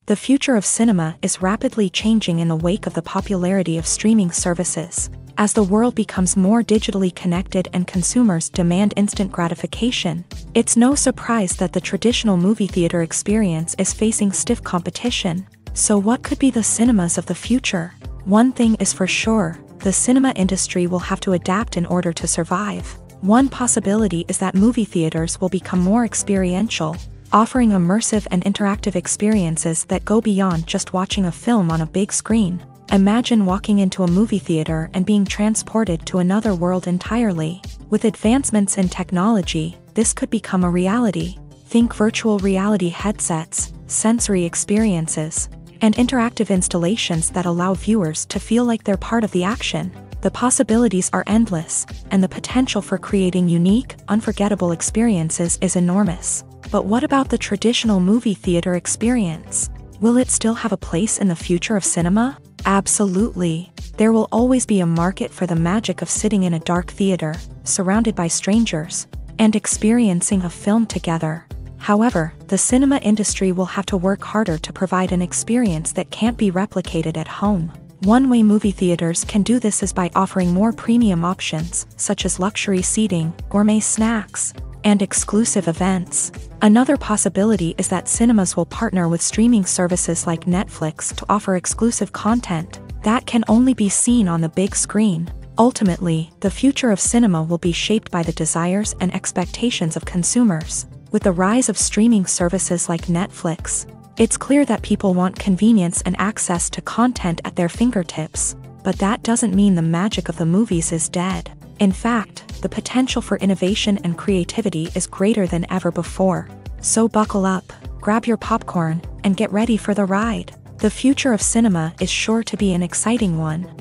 The future of cinema is rapidly changing in the wake of the popularity of streaming services. As the world becomes more digitally connected and consumers demand instant gratification, it's no surprise that the traditional movie theater experience is facing stiff competition. So what could be the cinemas of the future? One thing is for sure, the cinema industry will have to adapt in order to survive. One possibility is that movie theaters will become more experiential, offering immersive and interactive experiences that go beyond just watching a film on a big screen. Imagine walking into a movie theater and being transported to another world entirely. With advancements in technology, this could become a reality. Think virtual reality headsets, sensory experiences, and interactive installations that allow viewers to feel like they're part of the action. The possibilities are endless, and the potential for creating unique, unforgettable experiences is enormous. But what about the traditional movie theater experience? Will it still have a place in the future of cinema? Absolutely. There will always be a market for the magic of sitting in a dark theater, surrounded by strangers, and experiencing a film together. However, the cinema industry will have to work harder to provide an experience that can't be replicated at home. One way movie theaters can do this is by offering more premium options, such as luxury seating, gourmet snacks, and exclusive events. Another possibility is that cinemas will partner with streaming services like Netflix to offer exclusive content that can only be seen on the big screen. Ultimately, the future of cinema will be shaped by the desires and expectations of consumers. With the rise of streaming services like Netflix, it's clear that people want convenience and access to content at their fingertips. But that doesn't mean the magic of the movies is dead. In fact, the potential for innovation and creativity is greater than ever before. So buckle up, grab your popcorn, and get ready for the ride. The future of cinema is sure to be an exciting one.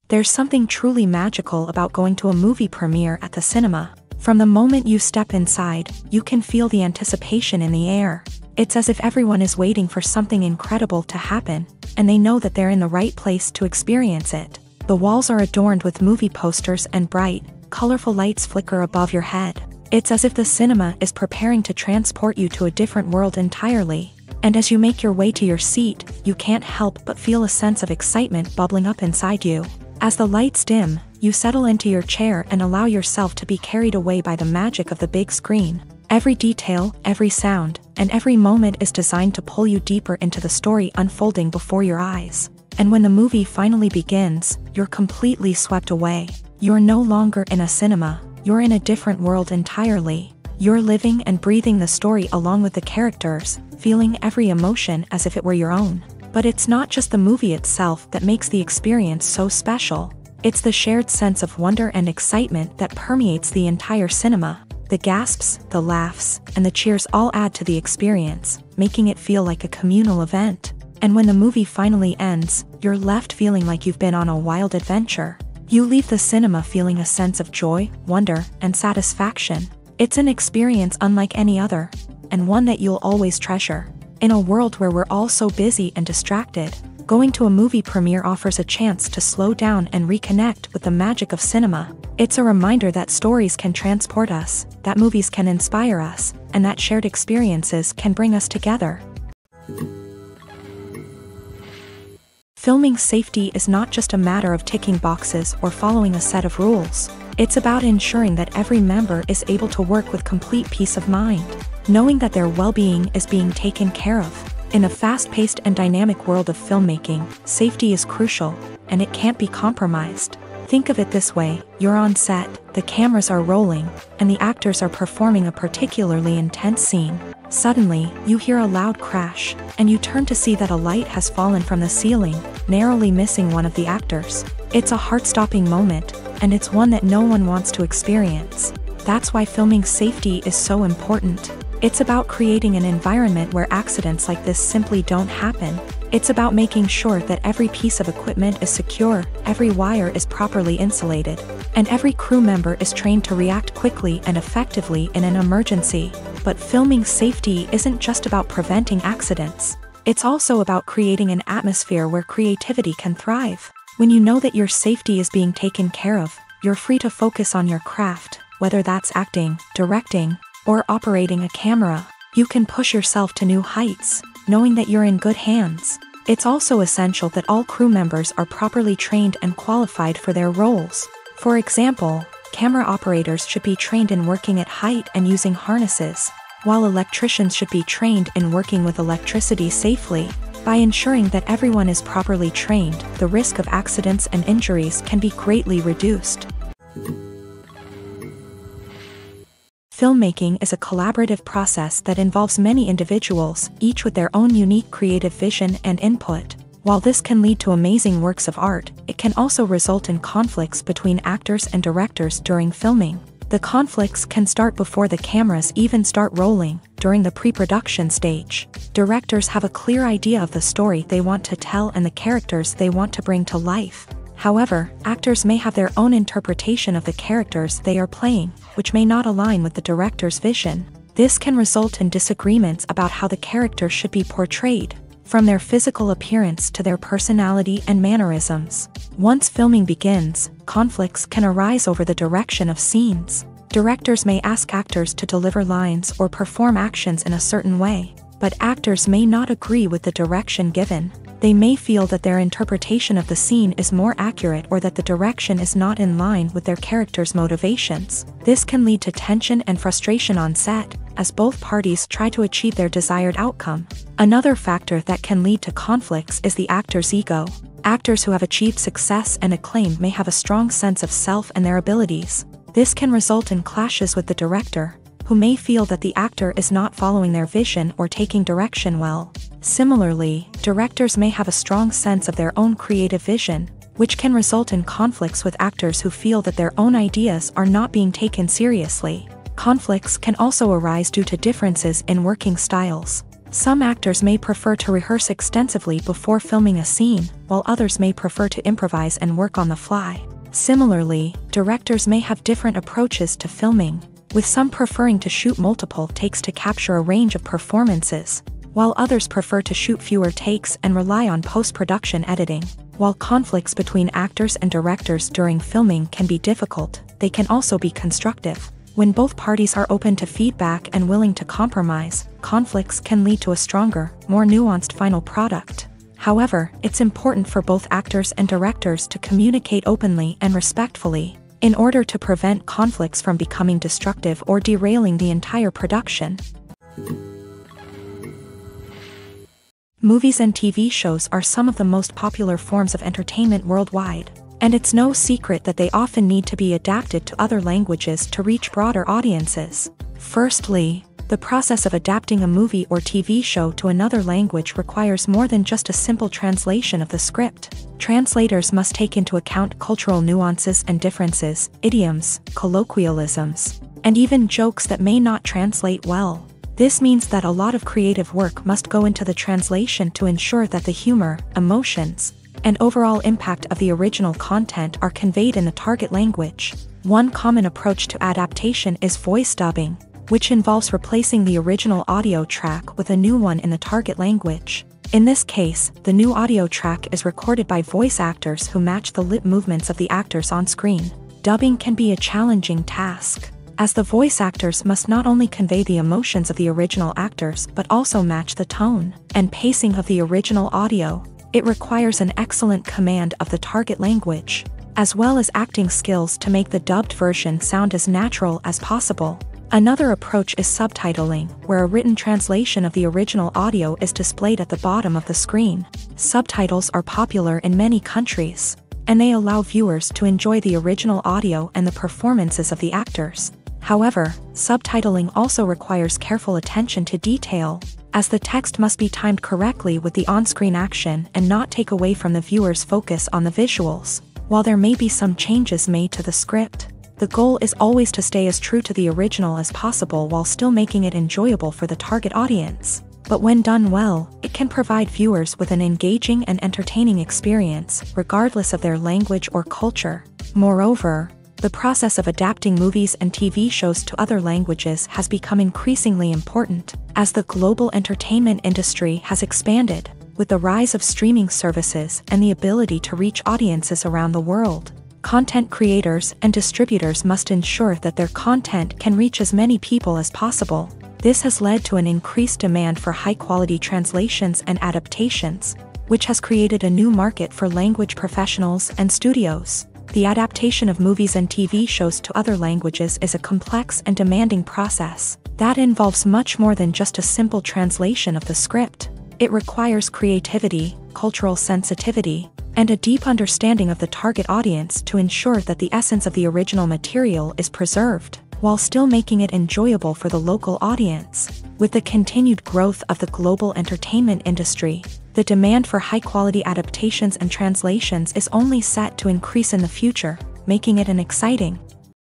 There's something truly magical about going to a movie premiere at the cinema. From the moment you step inside, you can feel the anticipation in the air. It's as if everyone is waiting for something incredible to happen, and they know that they're in the right place to experience it. The walls are adorned with movie posters and bright, colorful lights flicker above your head. It's as if the cinema is preparing to transport you to a different world entirely. And as you make your way to your seat, you can't help but feel a sense of excitement bubbling up inside you. As the lights dim, you settle into your chair and allow yourself to be carried away by the magic of the big screen. Every detail, every sound, and every moment is designed to pull you deeper into the story unfolding before your eyes. And when the movie finally begins, you're completely swept away. You're no longer in a cinema, you're in a different world entirely. You're living and breathing the story along with the characters, feeling every emotion as if it were your own. But it's not just the movie itself that makes the experience so special. It's the shared sense of wonder and excitement that permeates the entire cinema. The gasps, the laughs, and the cheers all add to the experience, making it feel like a communal event. And when the movie finally ends, you're left feeling like you've been on a wild adventure. You leave the cinema feeling a sense of joy, wonder, and satisfaction. It's an experience unlike any other, and one that you'll always treasure. In a world where we're all so busy and distracted, going to a movie premiere offers a chance to slow down and reconnect with the magic of cinema. It's a reminder that stories can transport us, that movies can inspire us, and that shared experiences can bring us together. Filming safety is not just a matter of ticking boxes or following a set of rules. It's about ensuring that every member is able to work with complete peace of mind, knowing that their well-being is being taken care of. In a fast-paced and dynamic world of filmmaking, safety is crucial, and it can't be compromised. Think of it this way: you're on set, the cameras are rolling, and the actors are performing a particularly intense scene. Suddenly, you hear a loud crash, and you turn to see that a light has fallen from the ceiling, narrowly missing one of the actors. It's a heart-stopping moment, and it's one that no one wants to experience. That's why filming safety is so important. It's about creating an environment where accidents like this simply don't happen. It's about making sure that every piece of equipment is secure, every wire is properly insulated, and every crew member is trained to react quickly and effectively in an emergency. But filming safety isn't just about preventing accidents. It's also about creating an atmosphere where creativity can thrive. When you know that your safety is being taken care of, you're free to focus on your craft, whether that's acting, directing, or operating a camera. You can push yourself to new heights, knowing that you're in good hands. It's also essential that all crew members are properly trained and qualified for their roles. For example, camera operators should be trained in working at height and using harnesses, while electricians should be trained in working with electricity safely. By ensuring that everyone is properly trained, the risk of accidents and injuries can be greatly reduced. Filmmaking is a collaborative process that involves many individuals, each with their own unique creative vision and input. While this can lead to amazing works of art, it can also result in conflicts between actors and directors during filming. The conflicts can start before the cameras even start rolling, during the pre-production stage. Directors have a clear idea of the story they want to tell and the characters they want to bring to life. However, actors may have their own interpretation of the characters they are playing, which may not align with the director's vision. This can result in disagreements about how the characters should be portrayed, from their physical appearance to their personality and mannerisms. Once filming begins, conflicts can arise over the direction of scenes. Directors may ask actors to deliver lines or perform actions in a certain way, but actors may not agree with the direction given. They may feel that their interpretation of the scene is more accurate or that the direction is not in line with their character's motivations. This can lead to tension and frustration on set, as both parties try to achieve their desired outcome. Another factor that can lead to conflicts is the actor's ego. Actors who have achieved success and acclaim may have a strong sense of self and their abilities. This can result in clashes with the director, who may feel that the actor is not following their vision or taking direction well. Similarly, directors may have a strong sense of their own creative vision, which can result in conflicts with actors who feel that their own ideas are not being taken seriously. Conflicts can also arise due to differences in working styles. Some actors may prefer to rehearse extensively before filming a scene, while others may prefer to improvise and work on the fly. Similarly, directors may have different approaches to filming, with some preferring to shoot multiple takes to capture a range of performances, while others prefer to shoot fewer takes and rely on post-production editing. While conflicts between actors and directors during filming can be difficult, they can also be constructive. When both parties are open to feedback and willing to compromise, conflicts can lead to a stronger, more nuanced final product. However, it's important for both actors and directors to communicate openly and respectfully, in order to prevent conflicts from becoming destructive or derailing the entire production. Movies and TV shows are some of the most popular forms of entertainment worldwide, and it's no secret that they often need to be adapted to other languages to reach broader audiences. Firstly, the process of adapting a movie or TV show to another language requires more than just a simple translation of the script. Translators must take into account cultural nuances and differences, idioms, colloquialisms, and even jokes that may not translate well. This means that a lot of creative work must go into the translation to ensure that the humor, emotions, and overall impact of the original content are conveyed in the target language. One common approach to adaptation is voice dubbing, which involves replacing the original audio track with a new one in the target language. In this case, the new audio track is recorded by voice actors who match the lip movements of the actors on screen. Dubbing can be a challenging task, as the voice actors must not only convey the emotions of the original actors but also match the tone and pacing of the original audio. It requires an excellent command of the target language. as well as acting skills to make the dubbed version sound as natural as possible. Another approach is subtitling, where a written translation of the original audio is displayed at the bottom of the screen. Subtitles are popular in many countries, and they allow viewers to enjoy the original audio and the performances of the actors. However, subtitling also requires careful attention to detail, as the text must be timed correctly with the on-screen action and not take away from the viewer's focus on the visuals. While there may be some changes made to the script, the goal is always to stay as true to the original as possible while still making it enjoyable for the target audience. But when done well, it can provide viewers with an engaging and entertaining experience, regardless of their language or culture. Moreover, the process of adapting movies and TV shows to other languages has become increasingly important, as the global entertainment industry has expanded, with the rise of streaming services and the ability to reach audiences around the world. Content creators and distributors must ensure that their content can reach as many people as possible. This has led to an increased demand for high-quality translations and adaptations, which has created a new market for language professionals and studios. The adaptation of movies and TV shows to other languages is a complex and demanding process that involves much more than just a simple translation of the script. It requires creativity, cultural sensitivity, and a deep understanding of the target audience to ensure that the essence of the original material is preserved, while still making it enjoyable for the local audience. With the continued growth of the global entertainment industry, the demand for high-quality adaptations and translations is only set to increase in the future, making it an exciting